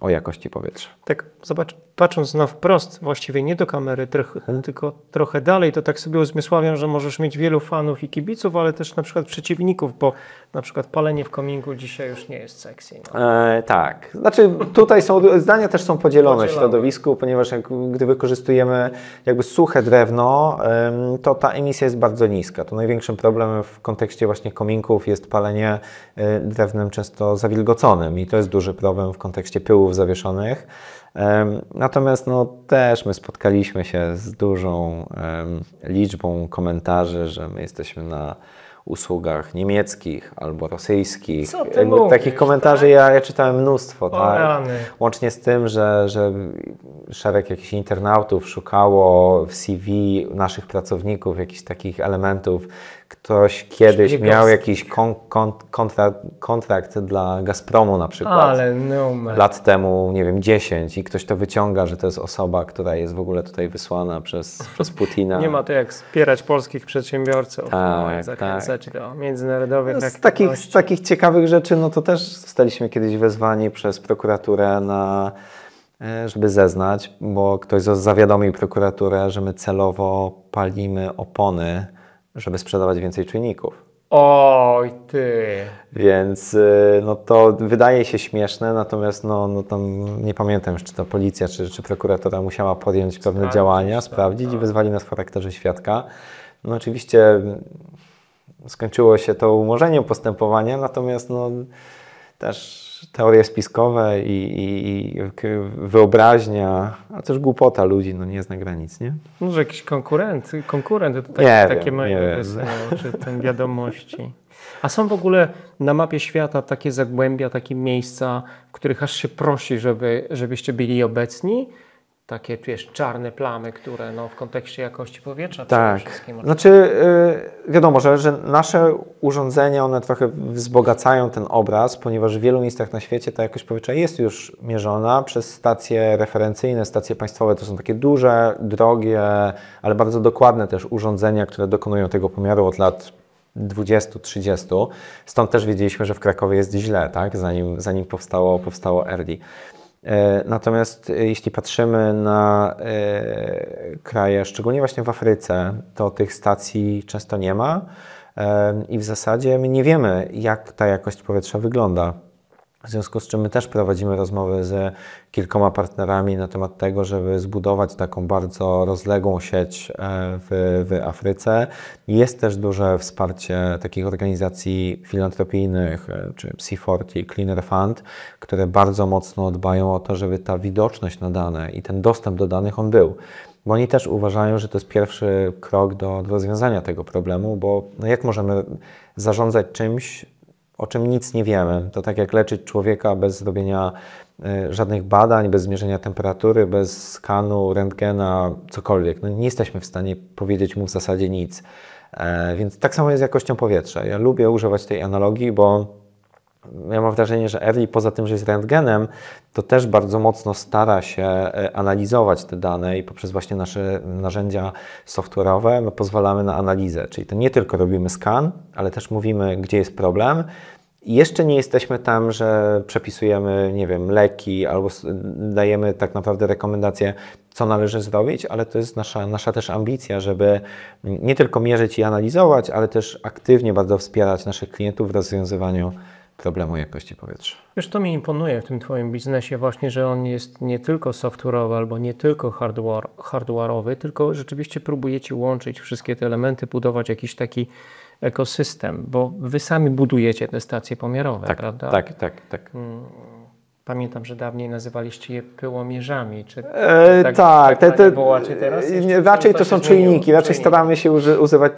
Speaker 3: o jakości powietrza.
Speaker 2: Tak, zobacz, patrząc na wprost, właściwie nie do kamery, tylko trochę dalej, to tak sobie uzmysławiam, że możesz mieć wielu fanów i kibiców, ale też na przykład przeciwników, bo na przykład palenie w kominku dzisiaj już nie jest sexy. No.
Speaker 3: Tak, znaczy tutaj zdania też są podzielone w środowisku, ponieważ gdy wykorzystujemy jakby suche drewno, to ta emisja jest bardzo niska. To największym problemem w kontekście właśnie kominków jest palenie drewnem często zawilgoconym i to jest duży problem w kontekście pyłów zawieszonych. Natomiast też my spotkaliśmy się z dużą liczbą komentarzy, że my jesteśmy na usługach niemieckich albo rosyjskich.
Speaker 2: Co ty mówisz,
Speaker 3: takich komentarzy
Speaker 2: tak?
Speaker 3: ja czytałem mnóstwo. Tak?
Speaker 2: Rany.
Speaker 3: Łącznie z tym, że szereg jakichś internautów szukało w CV naszych pracowników jakichś takich elementów. Ktoś kiedyś miał jakiś kontrakt dla Gazpromu na przykład. Lat temu, nie wiem, 10 i ktoś to wyciąga, że to jest osoba, która jest w ogóle tutaj wysłana przez Putina.
Speaker 2: Nie ma to jak wspierać polskich przedsiębiorców,
Speaker 3: zachęcać
Speaker 2: do międzynarodowych
Speaker 3: z takich ciekawych rzeczy, to też zostaliśmy kiedyś wezwani przez prokuraturę żeby zeznać, bo ktoś zawiadomił prokuraturę, że my celowo palimy opony, żeby sprzedawać więcej czujników.
Speaker 2: Oj ty!
Speaker 3: Więc to wydaje się śmieszne, natomiast tam nie pamiętam już, czy to policja, czy prokuratura musiała podjąć pewne działania, sprawdzić i wezwali nas w charakterze świadka. Oczywiście skończyło się to umorzeniem postępowania, natomiast też teorie spiskowe i wyobraźnia, a też głupota ludzi, nie zna granic, nie?
Speaker 2: Może jakiś konkurent to takie moje czy ten wiadomości. A są w ogóle na mapie świata takie zagłębia, takie miejsca, w których aż się prosi, żebyście byli obecni? Takie, czarne plamy, które w kontekście jakości powietrza przede wszystkim.
Speaker 3: Znaczy, wiadomo, że nasze urządzenia, one trochę wzbogacają ten obraz, ponieważ w wielu miejscach na świecie ta jakość powietrza jest już mierzona przez stacje referencyjne, stacje państwowe. To są takie duże, drogie, ale bardzo dokładne też urządzenia, które dokonują tego pomiaru od lat 20-30. Stąd też wiedzieliśmy, że w Krakowie jest źle, tak? Zanim powstało ERDI. Natomiast jeśli patrzymy na kraje, szczególnie właśnie w Afryce, to tych stacji często nie ma i w zasadzie my nie wiemy, jak ta jakość powietrza wygląda. W związku z czym my też prowadzimy rozmowy z kilkoma partnerami na temat tego, żeby zbudować taką bardzo rozległą sieć w Afryce. Jest też duże wsparcie takich organizacji filantropijnych, czy C40, Cleaner Fund, które bardzo mocno dbają o to, żeby ta widoczność na dane i ten dostęp do danych on był. Bo oni też uważają, że to jest pierwszy krok do rozwiązania tego problemu, bo jak możemy zarządzać czymś, o czym nic nie wiemy. To tak jak leczyć człowieka bez zrobienia żadnych badań, bez zmierzenia temperatury, bez skanu, rentgena, cokolwiek. Nie jesteśmy w stanie powiedzieć mu w zasadzie nic. Więc tak samo jest z jakością powietrza. Ja lubię używać tej analogii, bo ja mam wrażenie, że ERLI poza tym, że jest rentgenem, to też bardzo mocno stara się analizować te dane i poprzez właśnie nasze narzędzia software'owe my pozwalamy na analizę. Czyli to nie tylko robimy skan, ale też mówimy, gdzie jest problem. I jeszcze nie jesteśmy tam, że przepisujemy, nie wiem, leki albo dajemy tak naprawdę rekomendacje, co należy zrobić, ale to jest nasza też ambicja, żeby nie tylko mierzyć i analizować, ale też aktywnie bardzo wspierać naszych klientów w rozwiązywaniu problemu jakości powietrza.
Speaker 2: Wiesz, to mi imponuje w tym Twoim biznesie właśnie, że on jest nie tylko software'owy albo nie tylko hardware'owy, tylko rzeczywiście próbujecie łączyć wszystkie te elementy, budować jakiś taki ekosystem, bo Wy sami budujecie te stacje pomiarowe,
Speaker 3: Tak,
Speaker 2: prawda?
Speaker 3: tak.
Speaker 2: Pamiętam, że dawniej nazywaliście je pyłomierzami. Czy
Speaker 3: tak,
Speaker 2: wołacie teraz?
Speaker 3: Raczej to są czujniki, raczej staramy się używać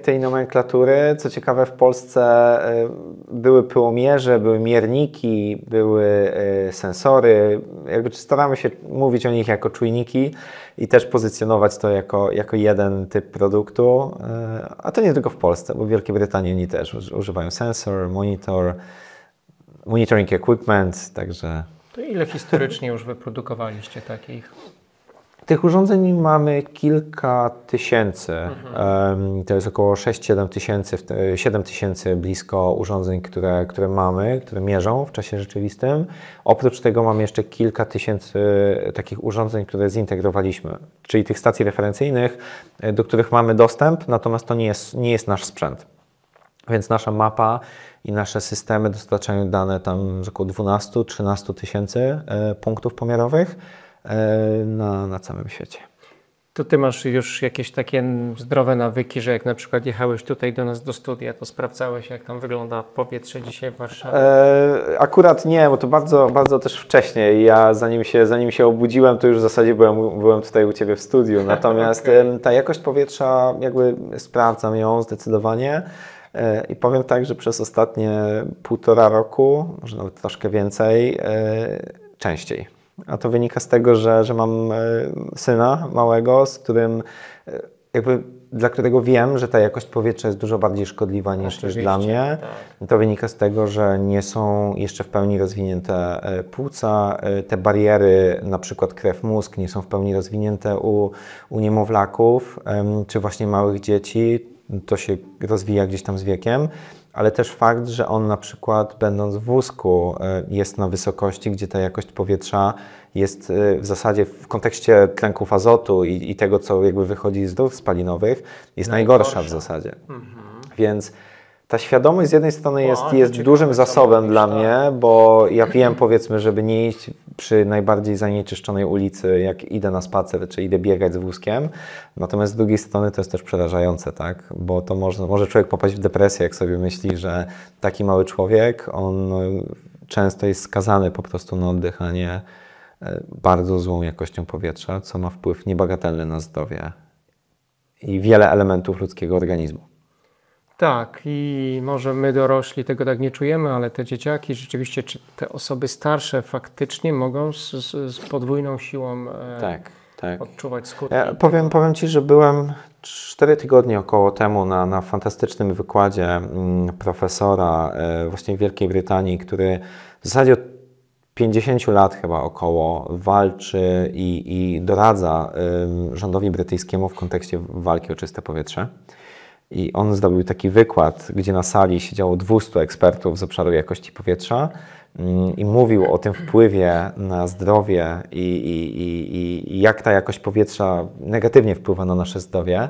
Speaker 3: tej nomenklatury. Co ciekawe, w Polsce były pyłomierze, były mierniki, były sensory. Jakby staramy się mówić o nich jako czujniki i też pozycjonować to jako jeden typ produktu. A to nie tylko w Polsce, bo w Wielkiej Brytanii oni też używają sensor, monitoring equipment, także...
Speaker 2: To ile historycznie już wyprodukowaliście takich?
Speaker 3: Tych urządzeń mamy kilka tysięcy. To jest około 6-7 tysięcy, 7 tysięcy blisko urządzeń, które mamy, które mierzą w czasie rzeczywistym. Oprócz tego mamy jeszcze kilka tysięcy takich urządzeń, które zintegrowaliśmy, czyli tych stacji referencyjnych, do których mamy dostęp, natomiast to nie jest nasz sprzęt. Więc nasza mapa i nasze systemy dostarczają dane tam z około 12-13 tysięcy punktów pomiarowych na całym świecie.
Speaker 2: To Ty masz już jakieś takie zdrowe nawyki, że jak na przykład jechałeś tutaj do nas do studia, to sprawdzałeś, jak tam wygląda powietrze dzisiaj w Warszawie?
Speaker 3: Akurat nie, bo to bardzo też wcześnie. Ja zanim się obudziłem, to już w zasadzie byłem tutaj u Ciebie w studiu. Natomiast ta jakość powietrza, jakby sprawdzam ją zdecydowanie. I powiem tak, że przez ostatnie 1,5 roku, może nawet troszkę więcej, częściej. A to wynika z tego, że mam syna małego, z którym dla którego wiem, że ta jakość powietrza jest dużo bardziej szkodliwa niż dla mnie. Tak. To wynika z tego, że nie są jeszcze w pełni rozwinięte płuca, te bariery, na przykład krew-mózg, nie są w pełni rozwinięte u niemowlaków, czy właśnie małych dzieci. To się rozwija gdzieś tam z wiekiem, ale też fakt, że on na przykład będąc w wózku jest na wysokości, gdzie ta jakość powietrza jest w zasadzie w kontekście tlenków azotu i tego, co jakby wychodzi z rur spalinowych, jest najgorsza w zasadzie. Więc ta świadomość z jednej strony jest dużym zasobem dla mnie, bo ja wiem, powiedzmy, żeby nie iść przy najbardziej zanieczyszczonej ulicy, jak idę na spacer, czy idę biegać z wózkiem. Natomiast z drugiej strony to jest też przerażające, tak? Bo to może człowiek popaść w depresję, jak sobie myśli, że taki mały człowiek, on często jest skazany po prostu na oddychanie bardzo złą jakością powietrza, co ma wpływ niebagatelny na zdrowie i wiele elementów ludzkiego organizmu.
Speaker 2: Tak, i może my dorośli tego tak nie czujemy, ale te dzieciaki rzeczywiście, czy te osoby starsze faktycznie mogą z podwójną siłą odczuwać skutki.
Speaker 3: Ja powiem Ci, że byłem 4 tygodnie około temu na fantastycznym wykładzie profesora właśnie w Wielkiej Brytanii, który w zasadzie od 50 lat chyba około walczy i doradza rządowi brytyjskiemu w kontekście walki o czyste powietrze. I on zrobił taki wykład, gdzie na sali siedziało 200 ekspertów z obszaru jakości powietrza i mówił o tym wpływie na zdrowie i jak ta jakość powietrza negatywnie wpływa na nasze zdrowie.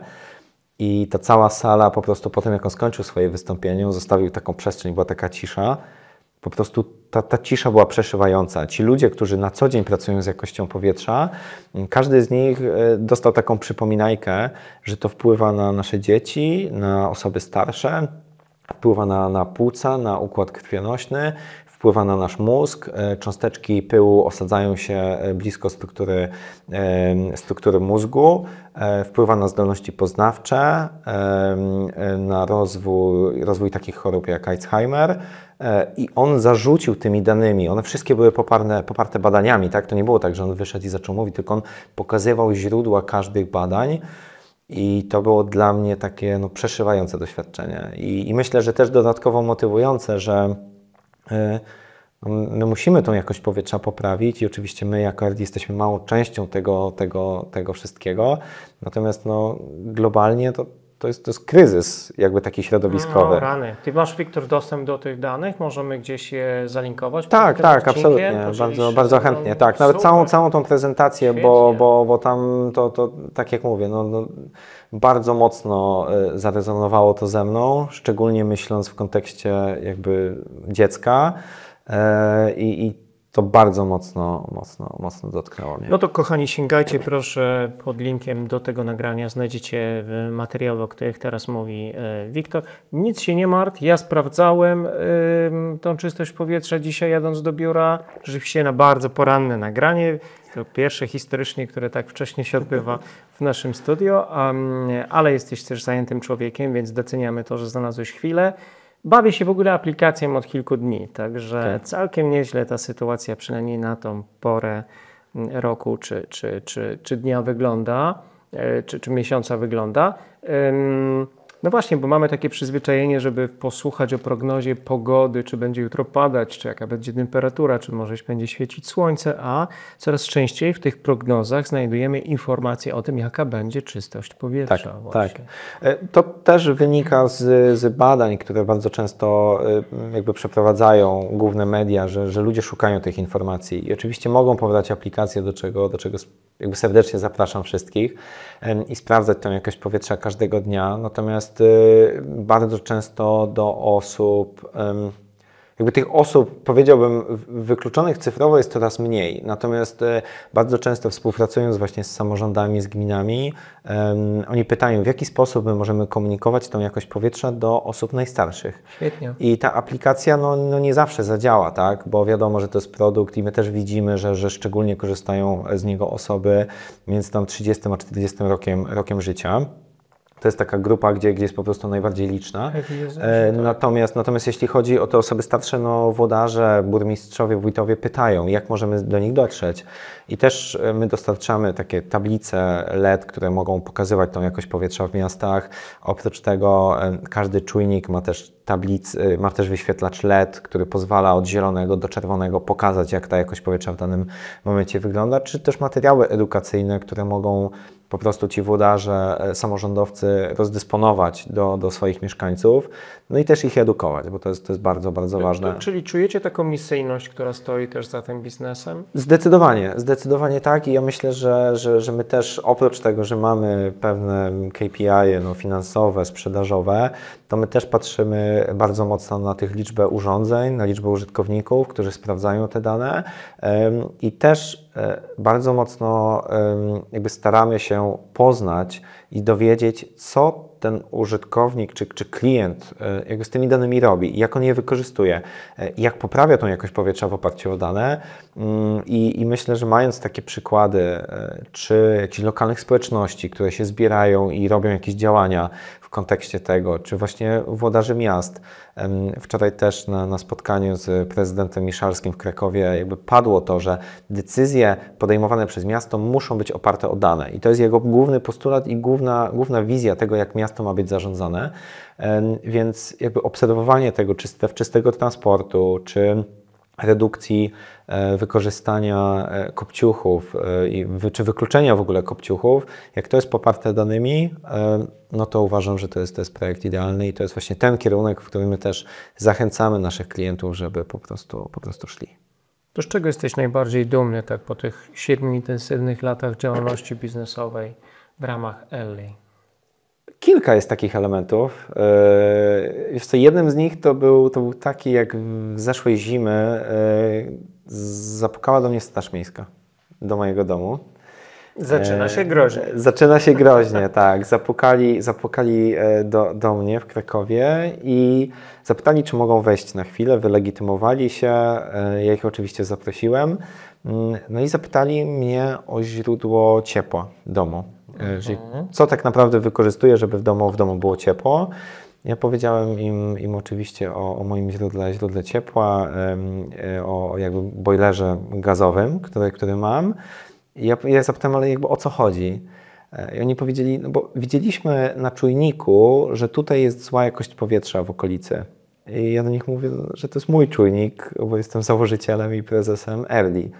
Speaker 3: I ta cała sala po prostu po tym, jak on skończył swoje wystąpienie, zostawił taką przestrzeń, była taka cisza. Po prostu ta cisza była przeszywająca. Ci ludzie, którzy na co dzień pracują z jakością powietrza, każdy z nich dostał taką przypominajkę, że to wpływa na nasze dzieci, na osoby starsze, wpływa na płuca, na układ krwionośny, wpływa na nasz mózg. Cząsteczki pyłu osadzają się blisko struktury mózgu, wpływa na zdolności poznawcze, na rozwój takich chorób jak Alzheimer. I on zarzucił tymi danymi, one wszystkie były poparte badaniami, tak? To nie było tak, że on wyszedł i zaczął mówić, tylko on pokazywał źródła każdych badań i to było dla mnie takie przeszywające doświadczenie. I myślę, że też dodatkowo motywujące, że my musimy tą jakość powietrza poprawić i oczywiście my jako RD jesteśmy małą częścią tego wszystkiego, natomiast globalnie to to jest kryzys jakby taki środowiskowy.
Speaker 2: No, rany. Ty masz, Wiktor, dostęp do tych danych? Możemy gdzieś je zalinkować?
Speaker 3: Tak, absolutnie. Bardzo chętnie. Tak, nawet całą tą prezentację, bo tam to tak jak mówię, bardzo mocno zarezonowało to ze mną, szczególnie myśląc w kontekście jakby dziecka i to bardzo mocno dotknęło mnie.
Speaker 2: No to kochani, sięgajcie proszę pod linkiem do tego nagrania, znajdziecie materiały, o których teraz mówi Wiktor. Nic się nie martw, ja sprawdzałem tą czystość powietrza dzisiaj jadąc do biura, rzeczywiście na bardzo poranne nagranie. To pierwsze historycznie, które tak wcześnie się odbywa w naszym studio, ale jesteś też zajętym człowiekiem, więc doceniamy to, że znalazłeś chwilę. Bawię się w ogóle aplikacją od kilku dni, także całkiem nieźle ta sytuacja, przynajmniej na tą porę roku czy dnia wygląda, czy miesiąca wygląda. No właśnie, bo mamy takie przyzwyczajenie, żeby posłuchać o prognozie pogody, czy będzie jutro padać, czy jaka będzie temperatura, czy może będzie świecić słońce, a coraz częściej w tych prognozach znajdujemy informacje o tym, jaka będzie czystość powietrza.
Speaker 3: Tak. To też wynika z badań, które bardzo często jakby przeprowadzają główne media, że ludzie szukają tych informacji i oczywiście mogą pobrać aplikację, do czego jakby serdecznie zapraszam wszystkich i sprawdzać tę jakość powietrza każdego dnia, natomiast bardzo często do osób, jakby tych osób, powiedziałbym, wykluczonych cyfrowo jest coraz mniej, natomiast bardzo często współpracując właśnie z samorządami, z gminami, oni pytają, w jaki sposób my możemy komunikować tą jakość powietrza do osób najstarszych.
Speaker 2: Świetnie.
Speaker 3: I ta aplikacja nie zawsze zadziała, tak? Bo wiadomo, że to jest produkt i my też widzimy, że szczególnie korzystają z niego osoby między tam 30 a 40 rokiem życia. To jest taka grupa, gdzie jest po prostu najbardziej liczna. Natomiast jeśli chodzi o te osoby starsze, włodarze, burmistrzowie, wójtowie pytają, jak możemy do nich dotrzeć. I też my dostarczamy takie tablice LED, które mogą pokazywać tą jakość powietrza w miastach. Oprócz tego każdy czujnik ma też wyświetlacz LED, który pozwala od zielonego do czerwonego pokazać, jak ta jakość powietrza w danym momencie wygląda, czy też materiały edukacyjne, które mogą po prostu ci włodarze, samorządowcy rozdysponować do swoich mieszkańców, no i też ich edukować, bo to jest bardzo, bardzo ważne.
Speaker 2: Czyli czujecie taką misyjność, która stoi też za tym biznesem?
Speaker 3: Zdecydowanie tak i ja myślę, że my też oprócz tego, że mamy pewne KPI finansowe, sprzedażowe, to my też patrzymy bardzo mocno na tych liczbę urządzeń, na liczbę użytkowników, którzy sprawdzają te dane i też bardzo mocno jakby staramy się poznać i dowiedzieć, co ten użytkownik czy klient jakby z tymi danymi robi, jak on je wykorzystuje, jak poprawia tą jakość powietrza w oparciu o dane i myślę, że mając takie przykłady, czy jakichś lokalnych społeczności, które się zbierają i robią jakieś działania w kontekście tego, czy właśnie włodarzy miast. Wczoraj też na spotkaniu z prezydentem Miszalskim w Krakowie jakby padło to, że decyzje podejmowane przez miasto muszą być oparte o dane i to jest jego główny postulat i główna wizja tego, jak miasto ma być zarządzane, więc jakby obserwowanie tego czystego transportu, czy redukcji wykorzystania kopciuchów czy wykluczenia w ogóle kopciuchów, jak to jest poparte danymi, no to uważam, że to jest projekt idealny i to jest właśnie ten kierunek, w którym my też zachęcamy naszych klientów, żeby po prostu szli.
Speaker 2: To z czego jesteś najbardziej dumny tak po tych 7 intensywnych latach działalności biznesowej w ramach Elli?
Speaker 3: Kilka jest takich elementów. Jednym z nich to był taki, jak w zeszłej zimy zapukała do mnie Straż Miejska, do mojego domu.
Speaker 2: Zaczyna się groźnie.
Speaker 3: Zaczyna się groźnie, tak. Zapukali do mnie w Krakowie i zapytali, czy mogą wejść na chwilę, wylegitymowali się, ja ich oczywiście zaprosiłem, no i zapytali mnie o źródło ciepła domu. Co tak naprawdę wykorzystuję, żeby w domu było ciepło. Ja powiedziałem im oczywiście o moim źródle ciepła, o jakby bojlerze gazowym, który mam. I ja zapytałem, ale jakby o co chodzi? I oni powiedzieli, no bo widzieliśmy na czujniku, że tutaj jest zła jakość powietrza w okolicy. I ja do nich mówię, że to jest mój czujnik, bo jestem założycielem i prezesem Elli.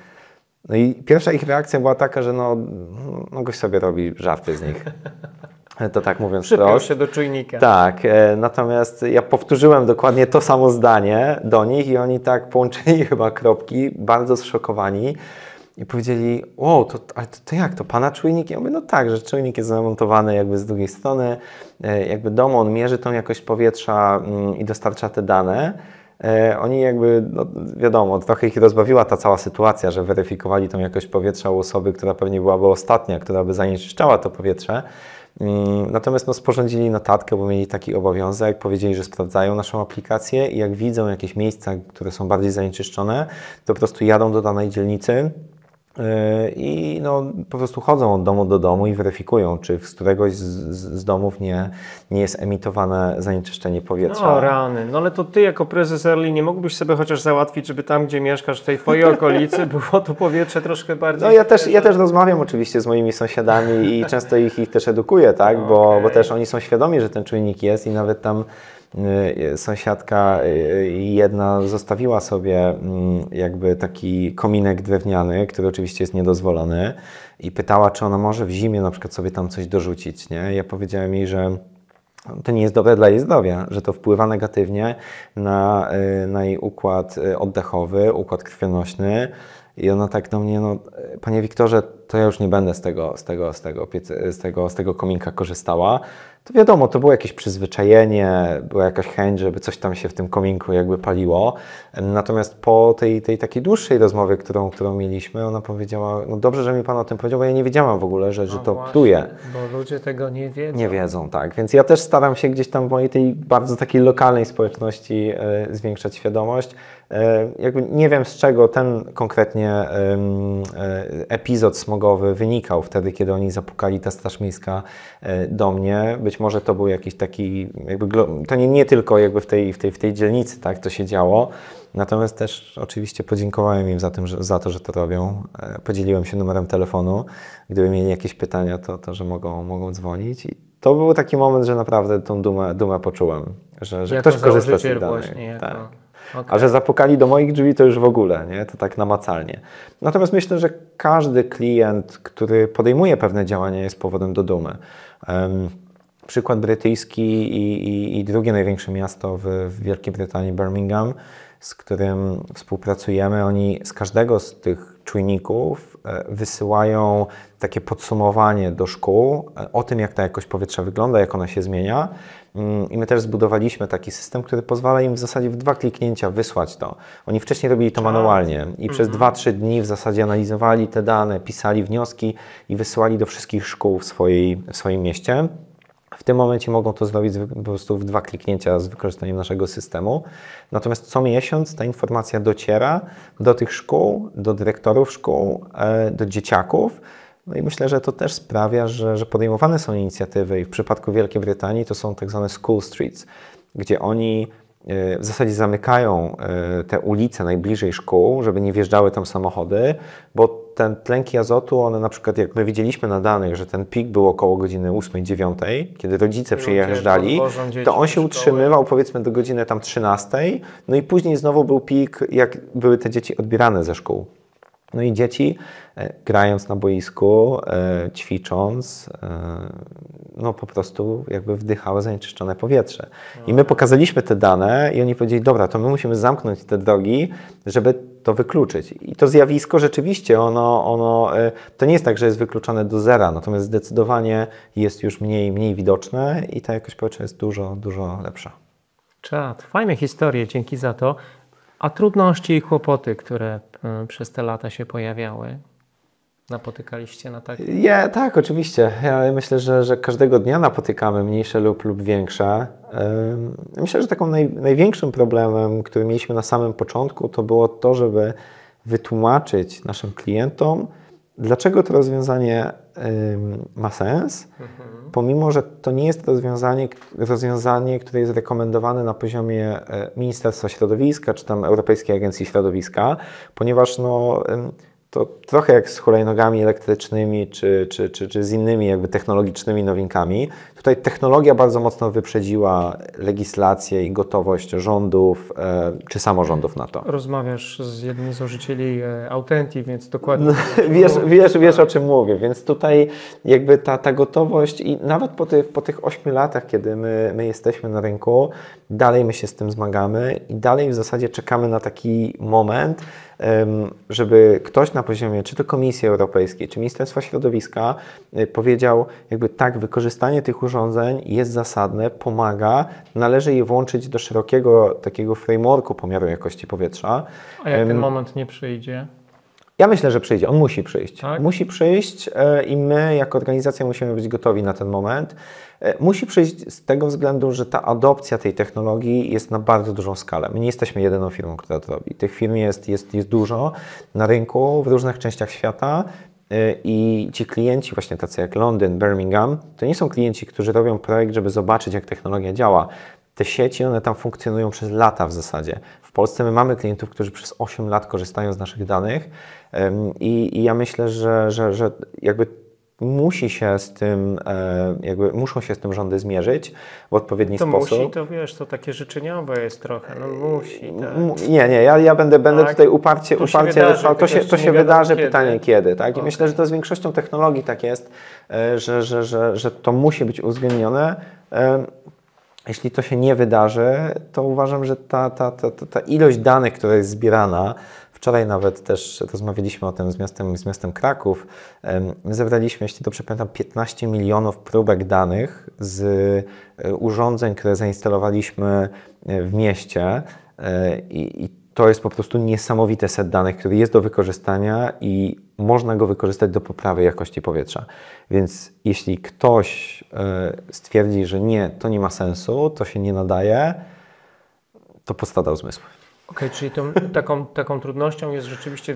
Speaker 3: No i pierwsza ich reakcja była taka, że no gość sobie robi żarty z nich. To tak mówiąc
Speaker 2: Przypiął
Speaker 3: wprost.
Speaker 2: się do czujnika.
Speaker 3: Tak, natomiast ja powtórzyłem dokładnie to samo zdanie do nich i oni tak połączyli chyba kropki, bardzo zszokowani i powiedzieli, wow, to jak, to Pana czujnik? Ja mówię, no tak, że czujnik jest zamontowany jakby z drugiej strony, jakby domu, on mierzy tą jakość powietrza i dostarcza te dane. Oni jakby, no wiadomo, trochę ich rozbawiła ta cała sytuacja, że weryfikowali tą jakość powietrza u osoby, która pewnie byłaby ostatnia, która by zanieczyszczała to powietrze. Natomiast no, sporządzili notatkę, bo mieli taki obowiązek, powiedzieli, że sprawdzają naszą aplikację i jak widzą jakieś miejsca, które są bardziej zanieczyszczone, to po prostu jadą do danej dzielnicy i no, po prostu chodzą od domu do domu i weryfikują, czy z któregoś z domów nie jest emitowane zanieczyszczenie powietrza.
Speaker 2: No rany, no ale to Ty jako prezes Early nie mógłbyś sobie chociaż załatwić, żeby tam, gdzie mieszkasz, w tej Twojej okolicy było to powietrze troszkę bardziej...
Speaker 3: No ja też rozmawiam oczywiście z moimi sąsiadami i często ich też edukuję, tak?
Speaker 2: Okay.
Speaker 3: Bo też oni są świadomi, że ten czujnik jest i nawet tam sąsiadka jedna zostawiła sobie jakby taki kominek drewniany, który oczywiście jest niedozwolony i pytała, czy ona może w zimie na przykład sobie tam coś dorzucić, nie? Ja powiedziałem jej, że to nie jest dobre dla jej zdrowia, że to wpływa negatywnie na jej układ oddechowy, układ krwionośny. I ona tak do mnie, no Panie Wiktorze, to ja już nie będę z tego kominka korzystała. To wiadomo, to było jakieś przyzwyczajenie, była jakaś chęć, żeby coś tam się w tym kominku jakby paliło. Natomiast po tej takiej dłuższej rozmowie, którą mieliśmy, ona powiedziała, no dobrze, że mi Pan o tym powiedział, bo ja nie wiedziałam w ogóle, że to
Speaker 2: właśnie,
Speaker 3: pluje.
Speaker 2: Bo ludzie tego nie wiedzą.
Speaker 3: Nie wiedzą, tak. Więc ja też staram się gdzieś tam w mojej tej bardzo takiej lokalnej społeczności zwiększać świadomość. Jakby nie wiem, z czego ten konkretnie epizod smogowy wynikał wtedy, kiedy oni zapukali, ta Straż Miejska do mnie. Być może to był jakiś taki, jakby, to nie tylko jakby w tej dzielnicy, tak, to się działo. Natomiast też oczywiście podziękowałem im za to, że to robią. Podzieliłem się numerem telefonu. Gdyby mieli jakieś pytania, to że mogą dzwonić. I to był taki moment, że naprawdę tą dumę poczułem, że ktoś korzysta z tych danych. Tak. Okay. A że zapukali do moich drzwi, to już w ogóle, nie? To tak namacalnie. Natomiast myślę, że każdy klient, który podejmuje pewne działania, jest powodem do dumy. Przykład brytyjski i drugie największe miasto w Wielkiej Brytanii, Birmingham, z którym współpracujemy, oni z każdego z tych czujników wysyłają takie podsumowanie do szkół o tym, jak ta jakość powietrza wygląda, jak ona się zmienia. I my też zbudowaliśmy taki system, który pozwala im w zasadzie w 2 kliknięcia wysłać to. Oni wcześniej robili to manualnie i przez 2-3 dni w zasadzie analizowali te dane, pisali wnioski i wysyłali do wszystkich szkół w swoim mieście. W tym momencie mogą to zrobić po prostu w 2 kliknięcia z wykorzystaniem naszego systemu. Natomiast co miesiąc ta informacja dociera do tych szkół, do dyrektorów szkół, do dzieciaków. No i myślę, że to też sprawia, że podejmowane są inicjatywy i w przypadku Wielkiej Brytanii to są tak zwane school streets, gdzie oni w zasadzie zamykają te ulice najbliżej szkół, żeby nie wjeżdżały tam samochody, bo ten tlenki azotu, one na przykład, jak my widzieliśmy na danych, że ten pik był około godziny 8-9, kiedy rodzice przyjeżdżali, to on się utrzymywał powiedzmy do godziny tam 13, no i później znowu był pik, jak były te dzieci odbierane ze szkół. No i dzieci grając na boisku, ćwicząc, no po prostu jakby wdychały zanieczyszczone powietrze. I my pokazaliśmy te dane i oni powiedzieli, dobra, to my musimy zamknąć te drogi, żeby to wykluczyć. I to zjawisko rzeczywiście, to nie jest tak, że jest wykluczone do zera, natomiast zdecydowanie jest już mniej widoczne i ta jakość powietrza jest dużo lepsza.
Speaker 2: Czad, fajne historie, dzięki za to. A trudności i kłopoty, które przez te lata się pojawiały, napotykaliście na takie?
Speaker 3: Tak, oczywiście. Ja myślę, że każdego dnia napotykamy mniejsze lub większe. Myślę, że taką największym problemem, który mieliśmy na samym początku, to było to, żeby wytłumaczyć naszym klientom, dlaczego to rozwiązanie ma sens, pomimo że to nie jest rozwiązanie, które jest rekomendowane na poziomie Ministerstwa Środowiska czy tam Europejskiej Agencji Środowiska, ponieważ to trochę jak z hulajnogami elektrycznymi czy z innymi jakby technologicznymi nowinkami. Tutaj technologia bardzo mocno wyprzedziła legislację i gotowość rządów czy samorządów na to.
Speaker 2: Rozmawiasz z jednym z założycieli Authentii, więc dokładnie...
Speaker 3: Wiesz o czym mówię, więc tutaj jakby ta gotowość i nawet po tych 8 latach, kiedy my jesteśmy na rynku, dalej my się z tym zmagamy i dalej w zasadzie czekamy na taki moment, żeby ktoś na poziomie czy to Komisji Europejskiej, czy Ministerstwa Środowiska powiedział, jakby tak, wykorzystanie tych urządzeń jest zasadne, pomaga, należy je włączyć do szerokiego takiego frameworku pomiaru jakości powietrza.
Speaker 2: A jak ten moment nie przyjdzie?
Speaker 3: Ja myślę, że przyjdzie. On musi przyjść.
Speaker 2: Tak?
Speaker 3: Musi przyjść i my jako organizacja musimy być gotowi na ten moment. Musi przyjść z tego względu, że ta adopcja tej technologii jest na bardzo dużą skalę. My nie jesteśmy jedyną firmą, która to robi. Tych firm jest dużo na rynku w różnych częściach świata i ci klienci właśnie tacy jak Londyn, Birmingham, to nie są klienci, którzy robią projekt, żeby zobaczyć, jak technologia działa. Te sieci, one tam funkcjonują przez lata w zasadzie. W Polsce my mamy klientów, którzy przez 8 lat korzystają z naszych danych i ja myślę, że jakby muszą się z tym rządy zmierzyć w odpowiedni sposób.
Speaker 2: To musi, to wiesz, to takie życzeniowe jest trochę, no musi. Tak.
Speaker 3: Nie, ja będę
Speaker 2: tak.
Speaker 3: Tutaj uparcie to się wydarzy, pytanie kiedy. Tak? I
Speaker 2: Okay.
Speaker 3: myślę, że to z większością technologii tak jest, że to musi być uwzględnione. Jeśli to się nie wydarzy, to uważam, że ta ilość danych, która jest zbierana, wczoraj nawet też rozmawialiśmy o tym z miastem Kraków, my zebraliśmy, jeśli dobrze pamiętam, 15 milionów próbek danych z urządzeń, które zainstalowaliśmy w mieście i to jest po prostu niesamowity set danych, który jest do wykorzystania i można go wykorzystać do poprawy jakości powietrza. Więc jeśli ktoś stwierdzi, że nie, to nie ma sensu, to się nie nadaje, to postradał zmysł.
Speaker 2: Okej, czyli taką trudnością jest rzeczywiście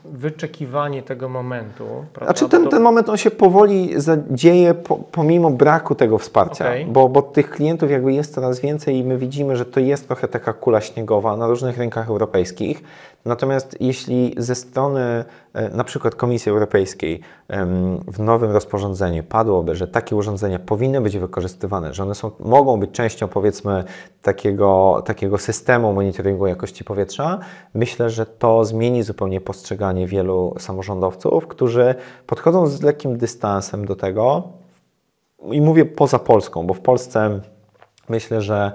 Speaker 2: wyczekiwanie tego momentu. Prawda?
Speaker 3: Znaczy ten moment on się powoli dzieje pomimo braku tego wsparcia, bo tych klientów jakby jest coraz więcej i my widzimy, że to jest trochę taka kula śniegowa na różnych rynkach europejskich. Natomiast jeśli ze strony na przykład Komisji Europejskiej w nowym rozporządzeniu padłoby, że takie urządzenia powinny być wykorzystywane, że one mogą być częścią powiedzmy takiego systemu monitoringu jakości powietrza, myślę, że to zmieni zupełnie postrzeganie wielu samorządowców, którzy podchodzą z lekkim dystansem do tego i mówię poza Polską, bo w Polsce myślę, że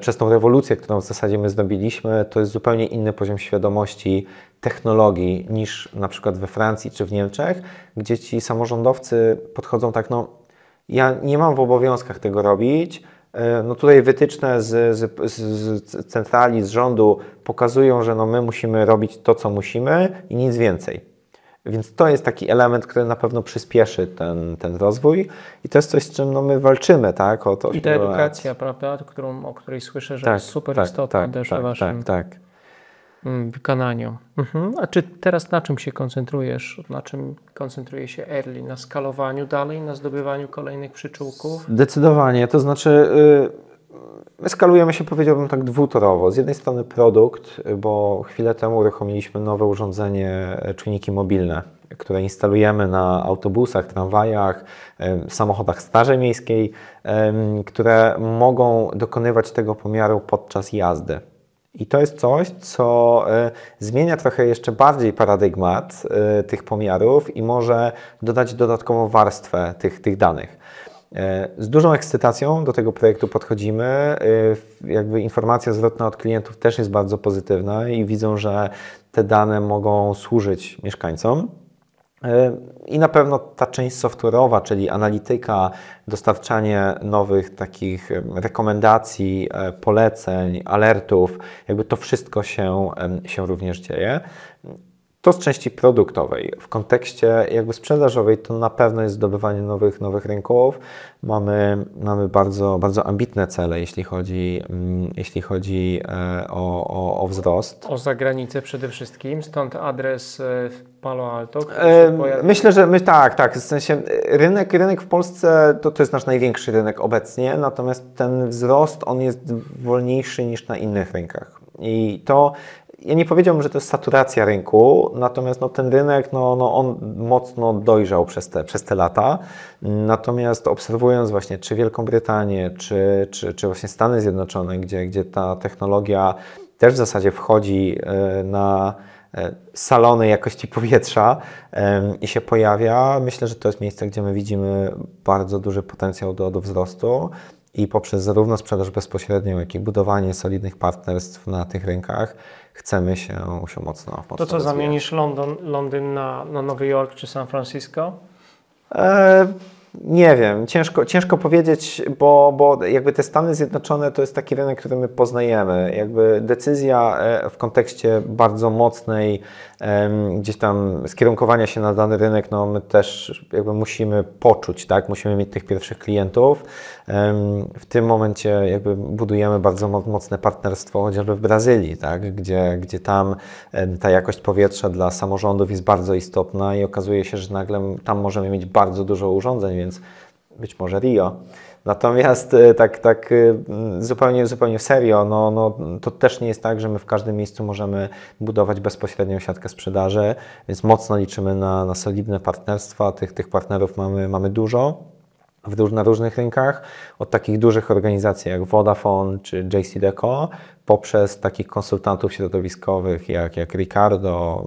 Speaker 3: przez tą rewolucję, którą w zasadzie my zrobiliśmy, to jest zupełnie inny poziom świadomości technologii niż na przykład we Francji czy w Niemczech, gdzie ci samorządowcy podchodzą tak, no ja nie mam w obowiązkach tego robić, no tutaj wytyczne z centrali, z rządu pokazują, że no my musimy robić to, co musimy i nic więcej. Więc to jest taki element, który na pewno przyspieszy ten rozwój i to jest coś, z czym no, my walczymy, tak?
Speaker 2: I ta edukacja, prawda, o której słyszę, że jest super istotna też w waszym wykonaniu. A czy teraz na czym się koncentrujesz? Na czym koncentruje się Early? Na skalowaniu dalej, na zdobywaniu kolejnych przyczółków?
Speaker 3: Zdecydowanie, to znaczy my skalujemy się, powiedziałbym tak dwutorowo. Z jednej strony produkt, bo chwilę temu uruchomiliśmy nowe urządzenie, czujniki mobilne, które instalujemy na autobusach, tramwajach, samochodach straży miejskiej, które mogą dokonywać tego pomiaru podczas jazdy. I to jest coś, co zmienia trochę jeszcze bardziej paradygmat tych pomiarów i może dodać dodatkową warstwę tych danych. Z dużą ekscytacją do tego projektu podchodzimy. Jakby informacja zwrotna od klientów też jest bardzo pozytywna i widzą, że te dane mogą służyć mieszkańcom. I na pewno ta część software'owa, czyli analityka, dostarczanie nowych takich rekomendacji, poleceń, alertów, jakby to wszystko się również dzieje. To z części produktowej. W kontekście jakby sprzedażowej to na pewno jest zdobywanie nowych rynków. Mamy bardzo, bardzo ambitne cele, jeśli chodzi o wzrost.
Speaker 2: O zagranicę przede wszystkim, stąd adres w Palo Alto.
Speaker 3: Myślę, że tak. W sensie rynek w Polsce to jest nasz największy rynek obecnie, natomiast ten wzrost on jest wolniejszy niż na innych rynkach. I to ja nie powiedziałbym, że to jest saturacja rynku, natomiast ten rynek, on mocno dojrzał przez te lata. Natomiast obserwując właśnie czy Wielką Brytanię, czy właśnie Stany Zjednoczone, gdzie ta technologia też w zasadzie wchodzi na salony jakości powietrza i się pojawia, myślę, że to jest miejsce, gdzie my widzimy bardzo duży potencjał do wzrostu i poprzez zarówno sprzedaż bezpośrednią, jak i budowanie solidnych partnerstw na tych rynkach chcemy się mocno
Speaker 2: To co,
Speaker 3: rozwijać.
Speaker 2: zamienisz Londyn na Nowy Jork czy San Francisco?
Speaker 3: Nie wiem, ciężko powiedzieć, bo jakby te Stany Zjednoczone to jest taki rynek, który my poznajemy. Jakby decyzja w kontekście bardzo mocnej gdzieś tam skierunkowania się na dany rynek, my też jakby musimy poczuć, tak? Musimy mieć tych pierwszych klientów. W tym momencie jakby budujemy bardzo mocne partnerstwo chociażby w Brazylii, tak? Gdzie tam ta jakość powietrza dla samorządów jest bardzo istotna i okazuje się, że nagle tam możemy mieć bardzo dużo urządzeń, więc być może Rio. Natomiast tak zupełnie serio, to też nie jest tak, że my w każdym miejscu możemy budować bezpośrednią siatkę sprzedaży, więc mocno liczymy na solidne partnerstwa. Tych partnerów mamy dużo na różnych rynkach, od takich dużych organizacji jak Vodafone czy JCDecaux, poprzez takich konsultantów środowiskowych jak Ricardo,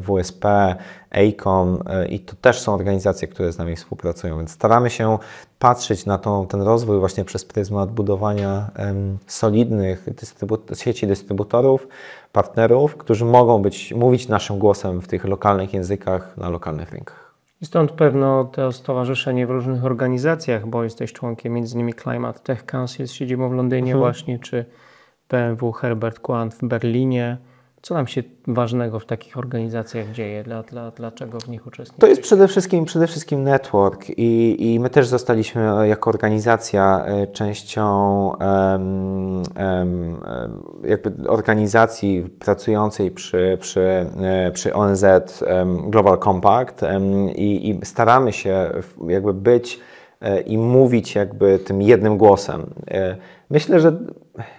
Speaker 3: WSP, AECOM i to też są organizacje, które z nami współpracują, więc staramy się patrzeć na ten rozwój właśnie przez pryzmat budowania solidnych sieci dystrybutorów, partnerów, którzy mogą mówić naszym głosem w tych lokalnych językach na lokalnych rynkach.
Speaker 2: I stąd pewno to stowarzyszenie w różnych organizacjach, bo jesteś członkiem m.in. Climate Tech Council z siedzibą w Londynie właśnie, czy BMW Herbert Quandt w Berlinie. Co nam się ważnego w takich organizacjach dzieje? Dlaczego w nich uczestniczysz?
Speaker 3: To jest przede wszystkim network i my też zostaliśmy jako organizacja częścią jakby organizacji pracującej przy ONZ Global Compact i staramy się jakby być i mówić jakby tym jednym głosem. Myślę, że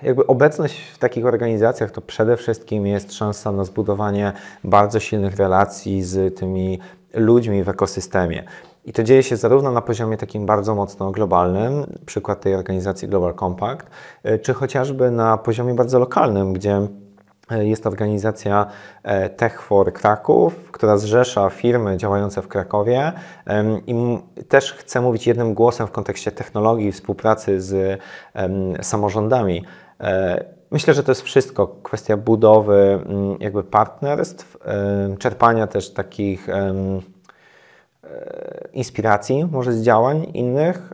Speaker 3: jakby obecność w takich organizacjach to przede wszystkim jest szansa na zbudowanie bardzo silnych relacji z tymi ludźmi w ekosystemie. I to dzieje się zarówno na poziomie takim bardzo mocno globalnym, przykład tej organizacji Global Compact, czy chociażby na poziomie bardzo lokalnym, gdzie jest organizacja Tech4 Kraków, która zrzesza firmy działające w Krakowie i też chce mówić jednym głosem w kontekście technologii i współpracy z samorządami. Myślę, że to jest wszystko kwestia budowy jakby partnerstw, czerpania też takich inspiracji, może z działań innych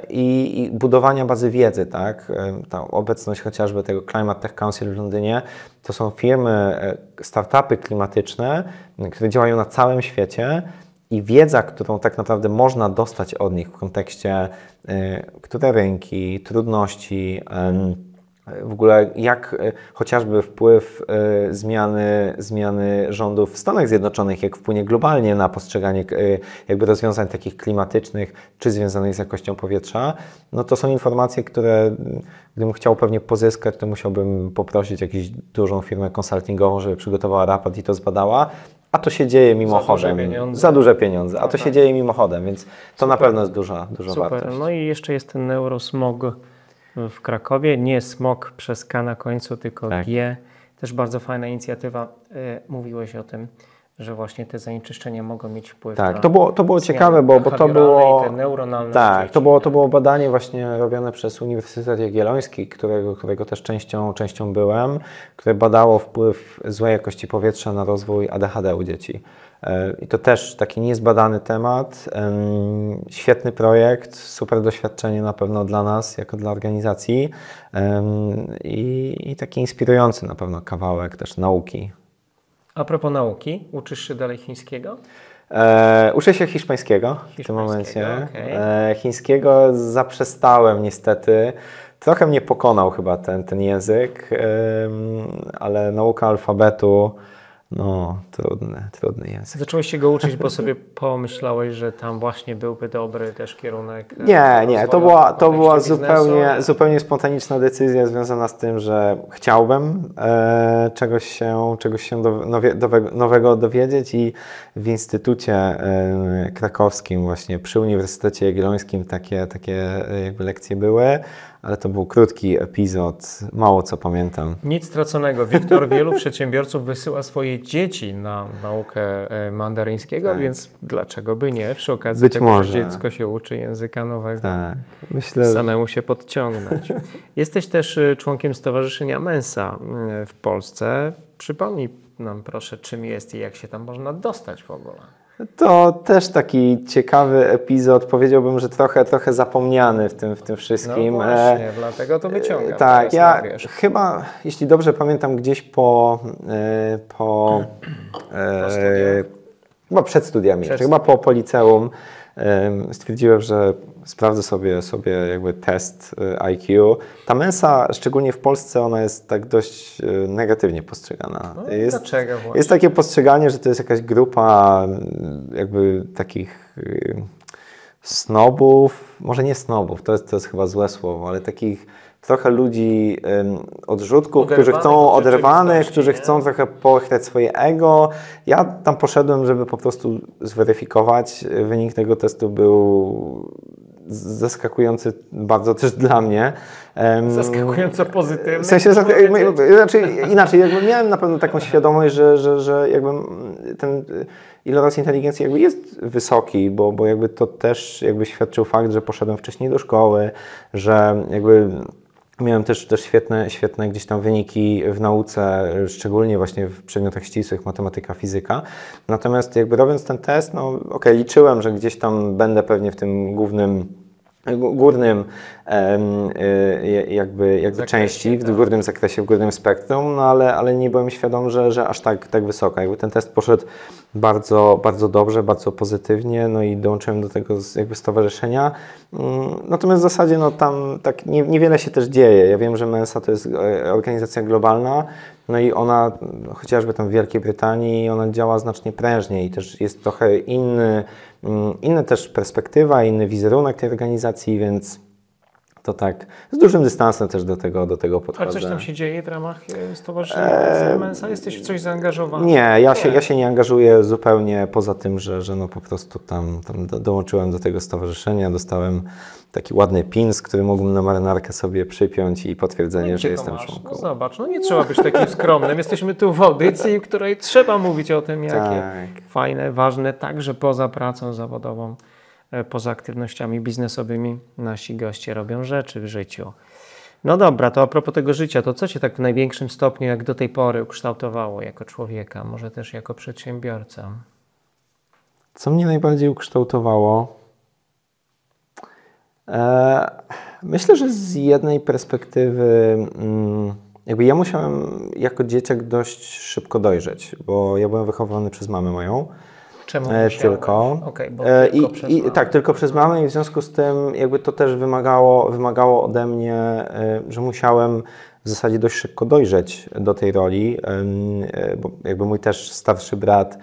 Speaker 3: i budowania bazy wiedzy, tak? Ta obecność chociażby tego Climate Tech Council w Londynie to są firmy, startupy klimatyczne, które działają na całym świecie i wiedza, którą tak naprawdę można dostać od nich w kontekście które rynki, trudności, w ogóle jak chociażby wpływ zmiany rządów w Stanach Zjednoczonych, jak wpłynie globalnie na postrzeganie jakby rozwiązań takich klimatycznych, czy związanych z jakością powietrza, to są informacje, które gdybym chciał pewnie pozyskać, to musiałbym poprosić jakąś dużą firmę konsultingową, żeby przygotowała raport i to zbadała, a to się dzieje mimochodem. Za duże pieniądze, a to się dzieje mimochodem, więc to na pewno jest duża wartość.
Speaker 2: No i jeszcze jest ten neurosmog w Krakowie, nie smog przez K na końcu, tylko G. Też bardzo fajna inicjatywa. Mówiłeś o tym, że właśnie te zanieczyszczenia mogą mieć wpływ na
Speaker 3: to było ciekawe, bo to było
Speaker 2: te neuronalne
Speaker 3: to było badanie właśnie robione przez Uniwersytet Jagielloński, którego też częścią byłem, które badało wpływ złej jakości powietrza na rozwój ADHD u dzieci. I to też taki niezbadany temat, świetny projekt, super doświadczenie na pewno dla nas, jako dla organizacji i taki inspirujący na pewno kawałek też nauki.
Speaker 2: A propos nauki, uczysz się dalej chińskiego?
Speaker 3: Uczę się hiszpańskiego w tym momencie. Chińskiego zaprzestałem niestety. Trochę mnie pokonał chyba ten język, ale nauka alfabetu No, trudny język.
Speaker 2: Zacząłeś się go uczyć, bo sobie pomyślałeś, że tam właśnie byłby dobry też kierunek.
Speaker 3: Nie, to była zupełnie spontaniczna decyzja związana z tym, że chciałbym czegoś się nowego dowiedzieć i w Instytucie Krakowskim właśnie przy Uniwersytecie Jagiellońskim takie jakby lekcje były. Ale to był krótki epizod, mało co pamiętam.
Speaker 2: Nic straconego. Wiktor, wielu przedsiębiorców wysyła swoje dzieci na naukę mandaryńskiego, tak. Więc dlaczego by nie? Przy okazji
Speaker 3: Być
Speaker 2: tego,
Speaker 3: może.
Speaker 2: że dziecko się uczy języka nowego,
Speaker 3: tak. Myślę,
Speaker 2: samemu się podciągnąć. Jesteś też członkiem Stowarzyszenia Mensa w Polsce. Przypomnij nam proszę, czym jest i jak się tam można dostać w ogóle.
Speaker 3: To też taki ciekawy epizod, powiedziałbym, że trochę zapomniany w tym wszystkim.
Speaker 2: No właśnie, dlatego to wyciągam.
Speaker 3: Tak, ja chyba, jeśli dobrze pamiętam, gdzieś chyba przed studiami, chyba po liceum stwierdziłem, że sprawdzę sobie jakby test IQ. Ta Mensa, szczególnie w Polsce, ona jest tak dość negatywnie postrzegana.
Speaker 2: No, dlaczego właśnie?
Speaker 3: Jest takie postrzeganie, że to jest jakaś grupa jakby takich snobów, może nie snobów, to jest chyba złe słowo, ale takich trochę ludzi odrzutków, którzy chcą oderwanych, którzy chcą trochę pochylać swoje ego. Ja tam poszedłem, żeby po prostu zweryfikować. Wynik tego testu był zaskakujący bardzo też dla mnie.
Speaker 2: Zaskakująco pozytywny.
Speaker 3: W sensie, inaczej, jakby miałem na pewno taką świadomość, że jakby ten iloraz inteligencji jakby jest wysoki, bo jakby to też jakby świadczył fakt, że poszedłem wcześniej do szkoły, że jakby miałem też świetne gdzieś tam wyniki w nauce, szczególnie właśnie w przedmiotach ścisłych, matematyka, fizyka. Natomiast jakby robiąc ten test, no okej, liczyłem, że gdzieś tam będę pewnie w tym górnym jakby części, w górnym zakresie, w górnym spektrum, no ale nie byłem świadom, że aż tak wysoko. Jakby ten test poszedł bardzo, bardzo dobrze, bardzo pozytywnie, no i dołączyłem do tego jakby stowarzyszenia. Natomiast w zasadzie no tam tak niewiele się też dzieje. Ja wiem, że Mensa to jest organizacja globalna, no i ona chociażby tam w Wielkiej Brytanii, ona działa znacznie prężniej i też jest trochę inna też perspektywa, inny wizerunek tej organizacji, więc to tak z dużym dystansem też do tego podchodzę.
Speaker 2: A coś tam się dzieje w ramach stowarzyszenia Mensa? Jesteś w coś zaangażowany?
Speaker 3: Nie, ja się nie angażuję zupełnie poza tym, że no po prostu tam dołączyłem do tego stowarzyszenia, dostałem taki ładny pins, który mógłbym na marynarkę sobie przypiąć i potwierdzenie, że jestem członkiem.
Speaker 2: No zobacz, no nie trzeba być takim skromnym. Jesteśmy tu w audycji, w której trzeba mówić o tym, jakie fajne, ważne, także poza pracą zawodową, poza aktywnościami biznesowymi nasi goście robią rzeczy w życiu. No dobra, to a propos tego życia, to co Cię tak w największym stopniu jak do tej pory ukształtowało jako człowieka, może też jako przedsiębiorca?
Speaker 3: Co mnie najbardziej ukształtowało? Myślę, że z jednej perspektywy jakby ja musiałem jako dzieciak dość szybko dojrzeć, bo ja byłem wychowany przez mamę moją.
Speaker 2: Czemu
Speaker 3: tylko?
Speaker 2: Okay, bo
Speaker 3: tylko przez mamę i w związku z tym jakby to też wymagało ode mnie, że musiałem w zasadzie dość szybko dojrzeć do tej roli, bo jakby mój też starszy brat,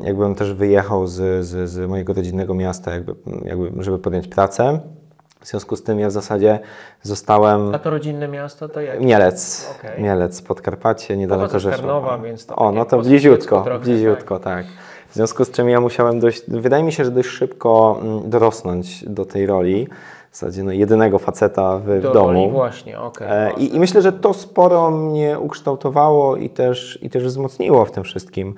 Speaker 3: jakby on też wyjechał z mojego rodzinnego miasta, jakby żeby podjąć pracę. W związku z tym ja w zasadzie zostałem...
Speaker 2: A to rodzinne miasto to jak?
Speaker 3: Mielec. Okay. Mielec, Podkarpacie, niedaleko Rzeszowa.
Speaker 2: Karnowa, więc to
Speaker 3: no to bliziutko, tak. W związku z czym ja musiałem wydaje mi się, że dość szybko dorosnąć do tej roli. W zasadzie jedynego faceta w domu.
Speaker 2: Roli właśnie,
Speaker 3: I myślę, że to sporo mnie ukształtowało i też wzmocniło w tym wszystkim.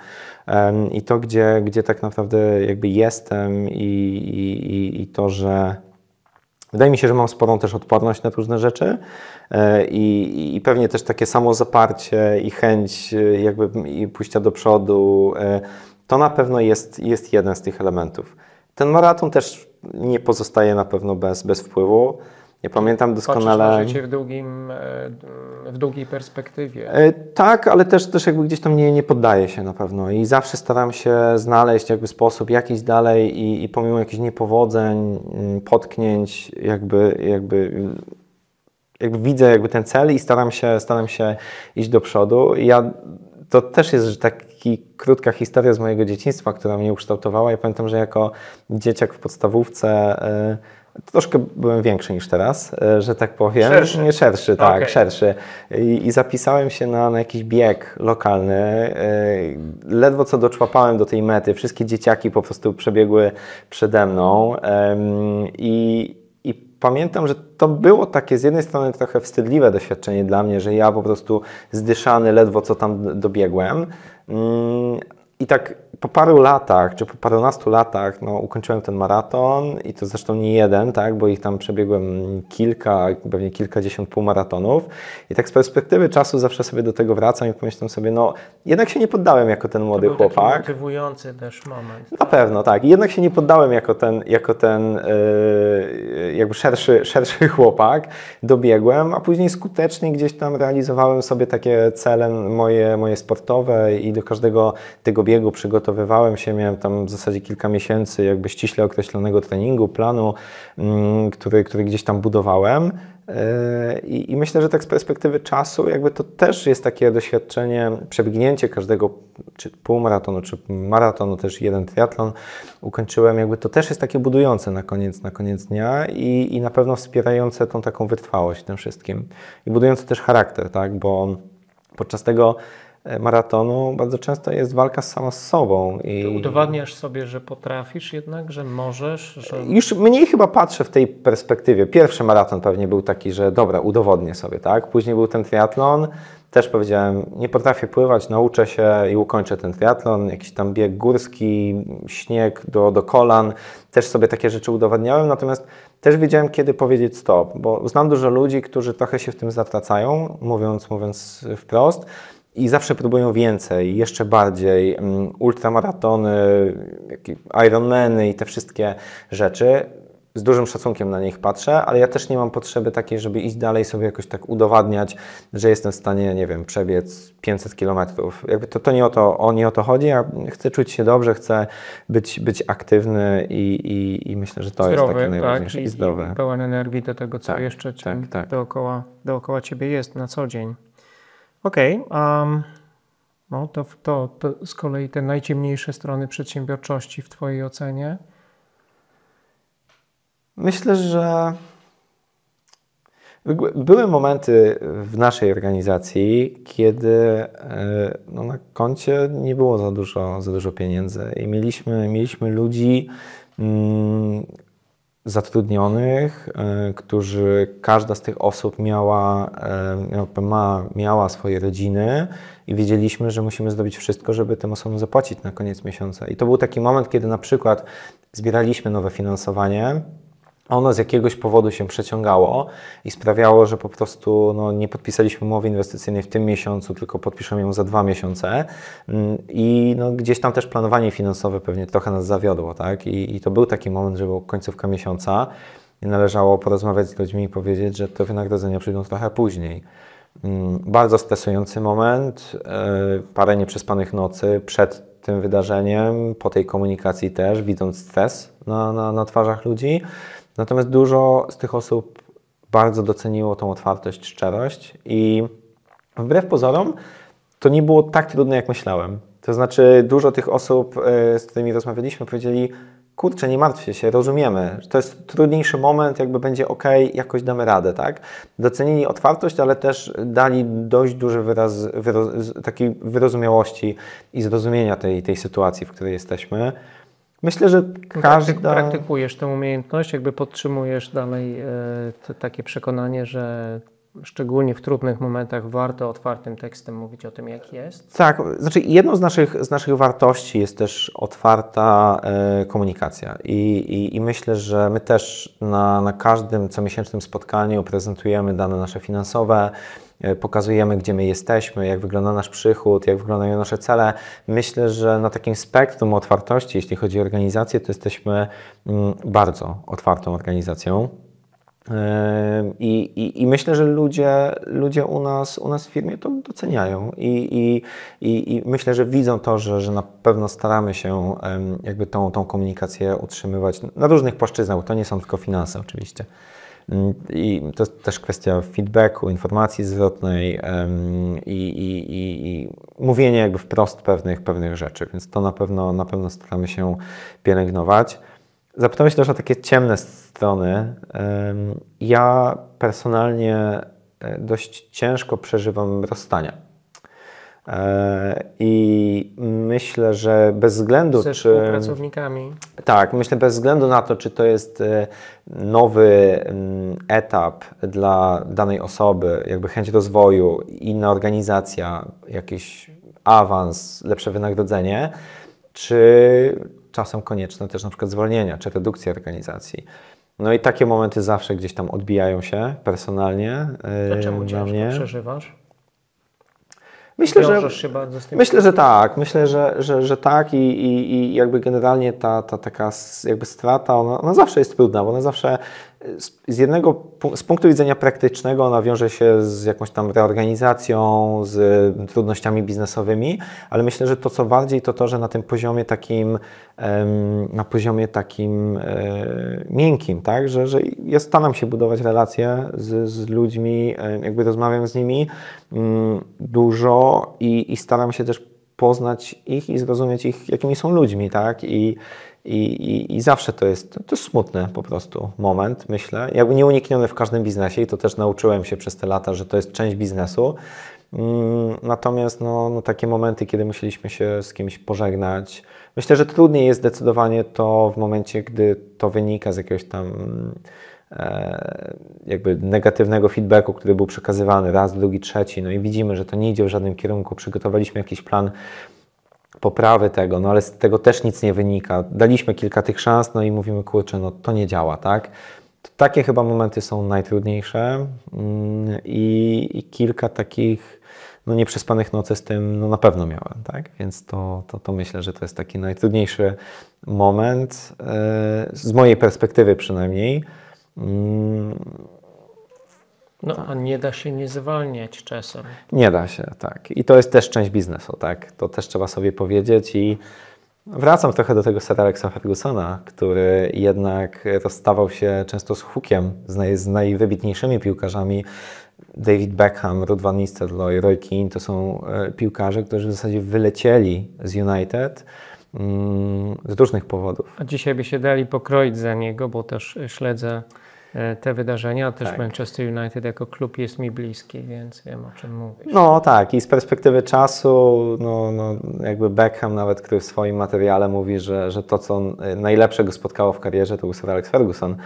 Speaker 3: I to, gdzie tak naprawdę jakby jestem i to, że wydaje mi się, że mam sporą też odporność na różne rzeczy i pewnie też takie samozaparcie i chęć jakby i pójścia do przodu. To na pewno jest jeden z tych elementów. Ten maraton też nie pozostaje na pewno bez wpływu. Ja pamiętam doskonale...
Speaker 2: Patrzysz na życie w długiej perspektywie.
Speaker 3: Tak, ale też jakby gdzieś tam nie poddaję się na pewno i zawsze staram się znaleźć jakby sposób jakiś dalej i pomimo jakichś niepowodzeń, potknięć, jakby widzę jakby ten cel i staram się iść do przodu. To też jest krótka historia z mojego dzieciństwa, która mnie ukształtowała. Ja pamiętam, że jako dzieciak w podstawówce troszkę byłem większy niż teraz, że tak powiem.
Speaker 2: Szerszy.
Speaker 3: Nie szerszy, tak,
Speaker 2: Okay.
Speaker 3: szerszy. I zapisałem się na jakiś bieg lokalny. Ledwo co doczłapałem do tej mety. Wszystkie dzieciaki po prostu przebiegły przede mną. I pamiętam, że to było takie z jednej strony trochę wstydliwe doświadczenie dla mnie, że ja po prostu zdyszany ledwo co tam dobiegłem. I tak po paru latach, czy po parunastu latach ukończyłem ten maraton i to zresztą nie jeden, tak, bo ich tam przebiegłem kilka, pewnie kilkadziesiąt półmaratonów i tak z perspektywy czasu zawsze sobie do tego wracam i pomyślam sobie, jednak się nie poddałem jako ten młody chłopak.
Speaker 2: To był taki motywujący też moment.
Speaker 3: Na pewno, tak. I jednak się nie poddałem jako ten jakby szerszy chłopak. Dobiegłem, a później skutecznie gdzieś tam realizowałem sobie takie cele moje sportowe i do każdego tego biegu przygotowywałem się. Miałem tam w zasadzie kilka miesięcy jakby ściśle określonego treningu, planu, który gdzieś tam budowałem. I myślę, że tak z perspektywy czasu jakby to też jest takie doświadczenie, przebiegnięcie każdego czy półmaratonu, czy maratonu, też jeden triatlon ukończyłem, jakby to też jest takie budujące na koniec dnia i na pewno wspierające tą taką wytrwałość w tym wszystkim. I budujące też charakter, tak, bo podczas tego maratonu bardzo często jest walka sama z sobą.
Speaker 2: Ty udowadniasz sobie, że potrafisz jednak, że możesz? Że...
Speaker 3: Już mniej chyba patrzę w tej perspektywie. Pierwszy maraton pewnie był taki, że dobra, udowodnię sobie, tak? Później był ten triatlon. Też powiedziałem, nie potrafię pływać, nauczę się i ukończę ten triatlon. Jakiś tam bieg górski, śnieg do kolan. Też sobie takie rzeczy udowadniałem, natomiast też wiedziałem, kiedy powiedzieć stop, bo znam dużo ludzi, którzy trochę się w tym zatracają, mówiąc wprost. I zawsze próbują więcej, jeszcze bardziej, ultramaratony, Ironmany i te wszystkie rzeczy. Z dużym szacunkiem na nich patrzę, ale ja też nie mam potrzeby takiej, żeby iść dalej sobie jakoś tak udowadniać, że jestem w stanie, nie wiem, przebiec 500 kilometrów. Jakby to nie o to chodzi, ja chcę czuć się dobrze, chcę być aktywny i myślę, że to
Speaker 2: zdrowy,
Speaker 3: jest takie najważniejsze.
Speaker 2: Tak,
Speaker 3: i zdrowy.
Speaker 2: Pełen energii do tego, co
Speaker 3: tak,
Speaker 2: jeszcze
Speaker 3: tak.
Speaker 2: Dookoła Ciebie jest na co dzień. Okej, to z kolei te najciemniejsze strony przedsiębiorczości w Twojej ocenie?
Speaker 3: Myślę, że były momenty w naszej organizacji, kiedy na koncie nie było za dużo pieniędzy i mieliśmy ludzi zatrudnionych, którzy każda z tych osób miała swoje rodziny i wiedzieliśmy, że musimy zrobić wszystko, żeby tym osobom zapłacić na koniec miesiąca. I to był taki moment, kiedy na przykład zbieraliśmy nowe finansowanie, ono z jakiegoś powodu się przeciągało i sprawiało, że po prostu nie podpisaliśmy umowy inwestycyjnej w tym miesiącu, tylko podpiszemy ją za 2 miesiące i gdzieś tam też planowanie finansowe pewnie trochę nas zawiodło, tak? I to był taki moment, że była końcówka miesiąca i należało porozmawiać z ludźmi i powiedzieć, że te wynagrodzenia przyjdą trochę później. Bardzo stresujący moment, parę nieprzespanych nocy przed tym wydarzeniem, po tej komunikacji też, widząc stres na twarzach ludzi. Natomiast dużo z tych osób bardzo doceniło tą otwartość, szczerość i wbrew pozorom to nie było tak trudne, jak myślałem. To znaczy dużo tych osób, z którymi rozmawialiśmy, powiedzieli: kurczę, nie martwcie się, rozumiemy, że to jest trudniejszy moment, jakby będzie ok, jakoś damy radę, tak? Docenili otwartość, ale też dali dość duży wyraz takiej wyrozumiałości i zrozumienia tej sytuacji, w której jesteśmy. Myślę, że
Speaker 2: Praktykujesz tę umiejętność, jakby podtrzymujesz dalej takie przekonanie, że szczególnie w trudnych momentach warto otwartym tekstem mówić o tym, jak jest?
Speaker 3: Tak, znaczy jedną z naszych wartości jest też otwarta komunikacja i myślę, że my też na każdym comiesięcznym spotkaniu prezentujemy dane nasze finansowe, pokazujemy, gdzie my jesteśmy, jak wygląda nasz przychód, jak wyglądają nasze cele. Myślę, że na takim spektrum otwartości, jeśli chodzi o organizację, to jesteśmy bardzo otwartą organizacją. I myślę, że ludzie u nas w firmie to doceniają i myślę, że widzą to, że na pewno staramy się jakby tą komunikację utrzymywać na różnych płaszczyznach, bo to nie są tylko finanse oczywiście. I to jest też kwestia feedbacku, informacji zwrotnej i mówienie jakby wprost pewnych rzeczy, więc to na pewno staramy się pielęgnować. Zapytałeś też o takie ciemne strony. Ja personalnie dość ciężko przeżywam rozstania. I myślę, że bez względu
Speaker 2: ze współpracownikami.
Speaker 3: Tak, myślę bez względu na to, czy to jest nowy etap dla danej osoby, jakby chęć rozwoju, inna organizacja, jakiś awans, lepsze wynagrodzenie, czy czasem konieczne też na przykład zwolnienia, czy redukcja organizacji. No i takie momenty zawsze gdzieś tam odbijają się personalnie.
Speaker 2: A czemu ciężko przeżywasz?
Speaker 3: Myślę,
Speaker 2: się bardzo z tym
Speaker 3: że tak. Myślę, że tak i jakby generalnie ta taka jakby strata, ona zawsze jest trudna, bo ona zawsze z punktu widzenia praktycznego ona wiąże się z jakąś tam reorganizacją, z trudnościami biznesowymi, ale myślę, że to co bardziej to, że na tym poziomie takim miękkim, tak, że ja staram się budować relacje z ludźmi, jakby rozmawiam z nimi dużo i staram się też poznać ich i zrozumieć ich, jakimi są ludźmi, tak, i zawsze to jest smutny po prostu moment, myślę. Jakby nieunikniony w każdym biznesie i to też nauczyłem się przez te lata, że to jest część biznesu. Natomiast takie momenty, kiedy musieliśmy się z kimś pożegnać, myślę, że trudniej jest zdecydowanie to w momencie, gdy to wynika z jakiegoś tam jakby negatywnego feedbacku, który był przekazywany raz, drugi, trzeci, no i widzimy, że to nie idzie w żadnym kierunku. Przygotowaliśmy jakiś plan poprawy tego, no ale z tego też nic nie wynika. Daliśmy kilka tych szans, no i mówimy, kurczę, no to nie działa, tak? Takie chyba momenty są najtrudniejsze i kilka takich nieprzespanych nocy z tym na pewno miałem, tak? Więc to myślę, że to jest taki najtrudniejszy moment, z mojej perspektywy przynajmniej.
Speaker 2: A nie da się nie zwalniać czasem.
Speaker 3: Nie da się, tak. I to jest też część biznesu, tak. To też trzeba sobie powiedzieć i wracam trochę do tego Sira Alexa Fergusona, który jednak rozstawał się często z hukiem, z najwybitniejszymi piłkarzami. David Beckham, Ruud van Nistelrooy, Roy Keane to są piłkarze, którzy w zasadzie wylecieli z United z różnych powodów.
Speaker 2: A dzisiaj by się dali pokroić za niego, bo też śledzę te wydarzenia, też tak. Manchester United jako klub jest mi bliski, więc wiem, o czym mówisz.
Speaker 3: No tak, i z perspektywy czasu, jakby Beckham nawet, który w swoim materiale mówi, że to, co najlepsze go spotkało w karierze, to był Sir Alex Ferguson.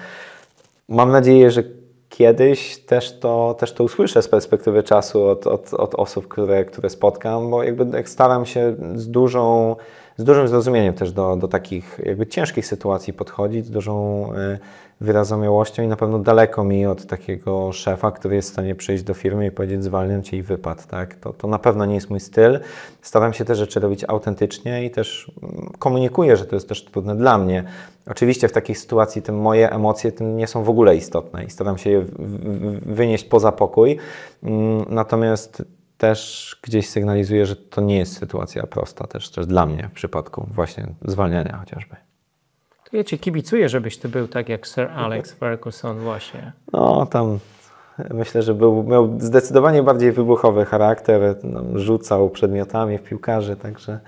Speaker 3: Mam nadzieję, że kiedyś też to usłyszę z perspektywy czasu od osób, które spotkam, bo jakby staram się z dużym zrozumieniem też do takich jakby ciężkich sytuacji podchodzić, z dużą wyrazomiałością i na pewno daleko mi od takiego szefa, który jest w stanie przyjść do firmy i powiedzieć zwalniam Cię i wypad, tak? To na pewno nie jest mój styl. Staram się te rzeczy robić autentycznie i też komunikuję, że to jest też trudne dla mnie. Oczywiście w takiej sytuacji moje emocje nie są w ogóle istotne i staram się je wynieść poza pokój. Natomiast też gdzieś sygnalizuję, że to nie jest sytuacja prosta też dla mnie w przypadku właśnie zwalniania chociażby.
Speaker 2: To ja Ci kibicuję, żebyś Ty był tak jak Sir Alex Ferguson właśnie.
Speaker 3: No tam myślę, że miał zdecydowanie bardziej wybuchowy charakter, rzucał przedmiotami w piłkarzy, także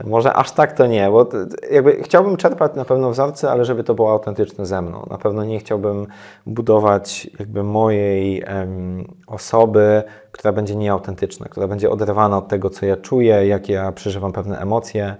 Speaker 3: może aż tak to nie, bo jakby chciałbym czerpać na pewno wzorce, ale żeby to było autentyczne ze mną. Na pewno nie chciałbym budować jakby mojej osoby, która będzie nieautentyczna, która będzie oderwana od tego, co ja czuję, jak ja przeżywam pewne emocje,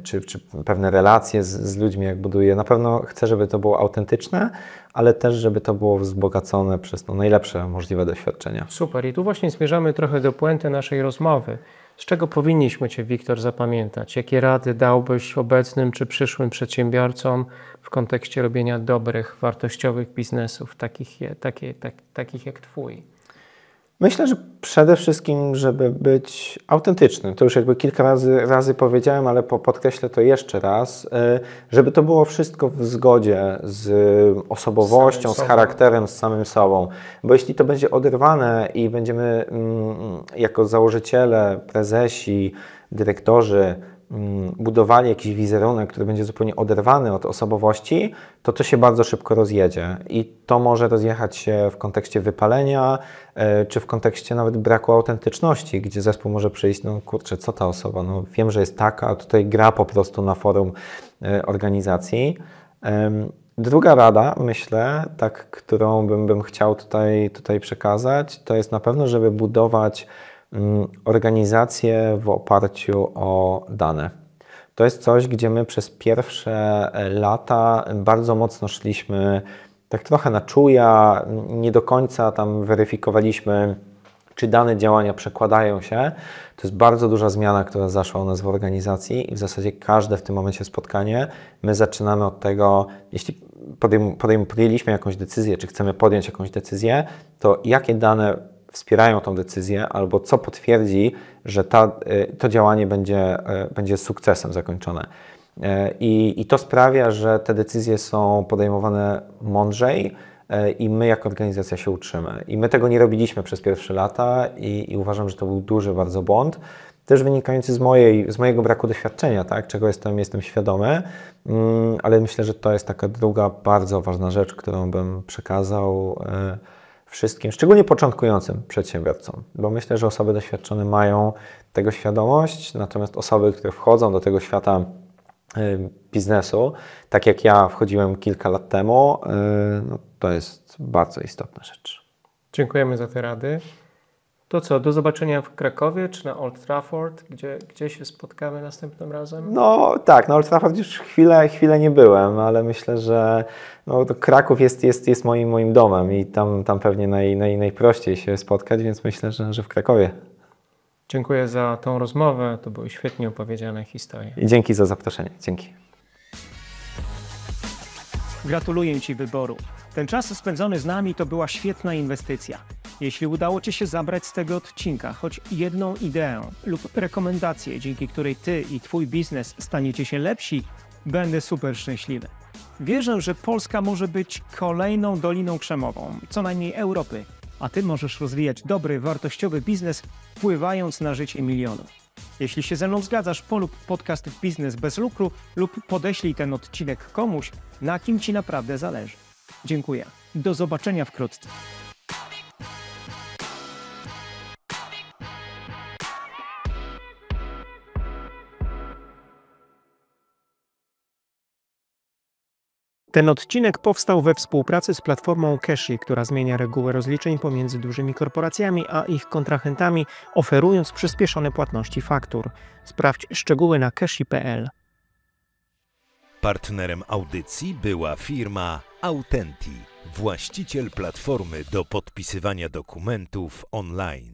Speaker 3: czy pewne relacje z ludźmi, jak buduję. Na pewno chcę, żeby to było autentyczne, ale też, żeby to było wzbogacone przez najlepsze możliwe doświadczenia.
Speaker 2: Super. I tu właśnie zmierzamy trochę do puenty naszej rozmowy. Z czego powinniśmy Cię, Wiktor, zapamiętać? Jakie rady dałbyś obecnym czy przyszłym przedsiębiorcom w kontekście robienia dobrych, wartościowych biznesów, takich jak Twój?
Speaker 3: Myślę, że przede wszystkim, żeby być autentycznym. To już jakby kilka razy powiedziałem, ale podkreślę to jeszcze raz, żeby to było wszystko w zgodzie z osobowością, z charakterem, z samym sobą. Bo jeśli to będzie oderwane i będziemy jako założyciele, prezesi, dyrektorzy budowali jakiś wizerunek, który będzie zupełnie oderwany od osobowości, to się bardzo szybko rozjedzie. I to może rozjechać się w kontekście wypalenia, czy w kontekście nawet braku autentyczności, gdzie zespół może przyjść, no kurczę, co ta osoba, no wiem, że jest taka, a tutaj gra po prostu na forum organizacji. Druga rada, myślę, którą bym chciał tutaj przekazać, to jest na pewno, żeby budować organizację w oparciu o dane. To jest coś, gdzie my przez pierwsze lata bardzo mocno szliśmy tak trochę na czuja, nie do końca tam weryfikowaliśmy, czy dane działania przekładają się. To jest bardzo duża zmiana, która zaszła u nas w organizacji i w zasadzie każde w tym momencie spotkanie my zaczynamy od tego, jeśli podjęliśmy jakąś decyzję, czy chcemy podjąć jakąś decyzję, to jakie dane wspierają tą decyzję, albo co potwierdzi, że to działanie będzie sukcesem zakończone. I to sprawia, że te decyzje są podejmowane mądrzej i my jako organizacja się uczymy. I my tego nie robiliśmy przez pierwsze lata i uważam, że to był duży bardzo błąd, też wynikający z mojego braku doświadczenia, tak? Czego jestem świadomy, ale myślę, że to jest taka druga bardzo ważna rzecz, którą bym przekazał wszystkim, szczególnie początkującym przedsiębiorcom, bo myślę, że osoby doświadczone mają tego świadomość, natomiast osoby, które wchodzą do tego świata biznesu, tak jak ja wchodziłem kilka lat temu, no to jest bardzo istotna rzecz.
Speaker 2: Dziękujemy za te rady. To co, do zobaczenia w Krakowie czy na Old Trafford, gdzie się spotkamy następnym razem?
Speaker 3: No tak, na Old Trafford już chwilę nie byłem, ale myślę, że no, to Kraków jest moim domem i tam pewnie najprościej się spotkać, więc myślę, że w Krakowie.
Speaker 2: Dziękuję za tą rozmowę, to były świetnie opowiedziane historie.
Speaker 3: I dzięki za zaproszenie, dzięki.
Speaker 2: Gratuluję Ci wyboru. Ten czas spędzony z nami to była świetna inwestycja. Jeśli udało Ci się zabrać z tego odcinka choć jedną ideę lub rekomendację, dzięki której Ty i Twój biznes staniecie się lepsi, będę super szczęśliwy. Wierzę, że Polska może być kolejną Doliną Krzemową, co najmniej Europy, a Ty możesz rozwijać dobry, wartościowy biznes, wpływając na życie milionów. Jeśli się ze mną zgadzasz, polub podcast Biznes bez lukru lub podeślij ten odcinek komuś, na kim Ci naprawdę zależy. Dziękuję. Do zobaczenia wkrótce. Ten odcinek powstał we współpracy z platformą Cashi, która zmienia reguły rozliczeń pomiędzy dużymi korporacjami a ich kontrahentami, oferując przyspieszone płatności faktur. Sprawdź szczegóły na cashi.pl.
Speaker 1: Partnerem audycji była firma Autenti, właściciel platformy do podpisywania dokumentów online.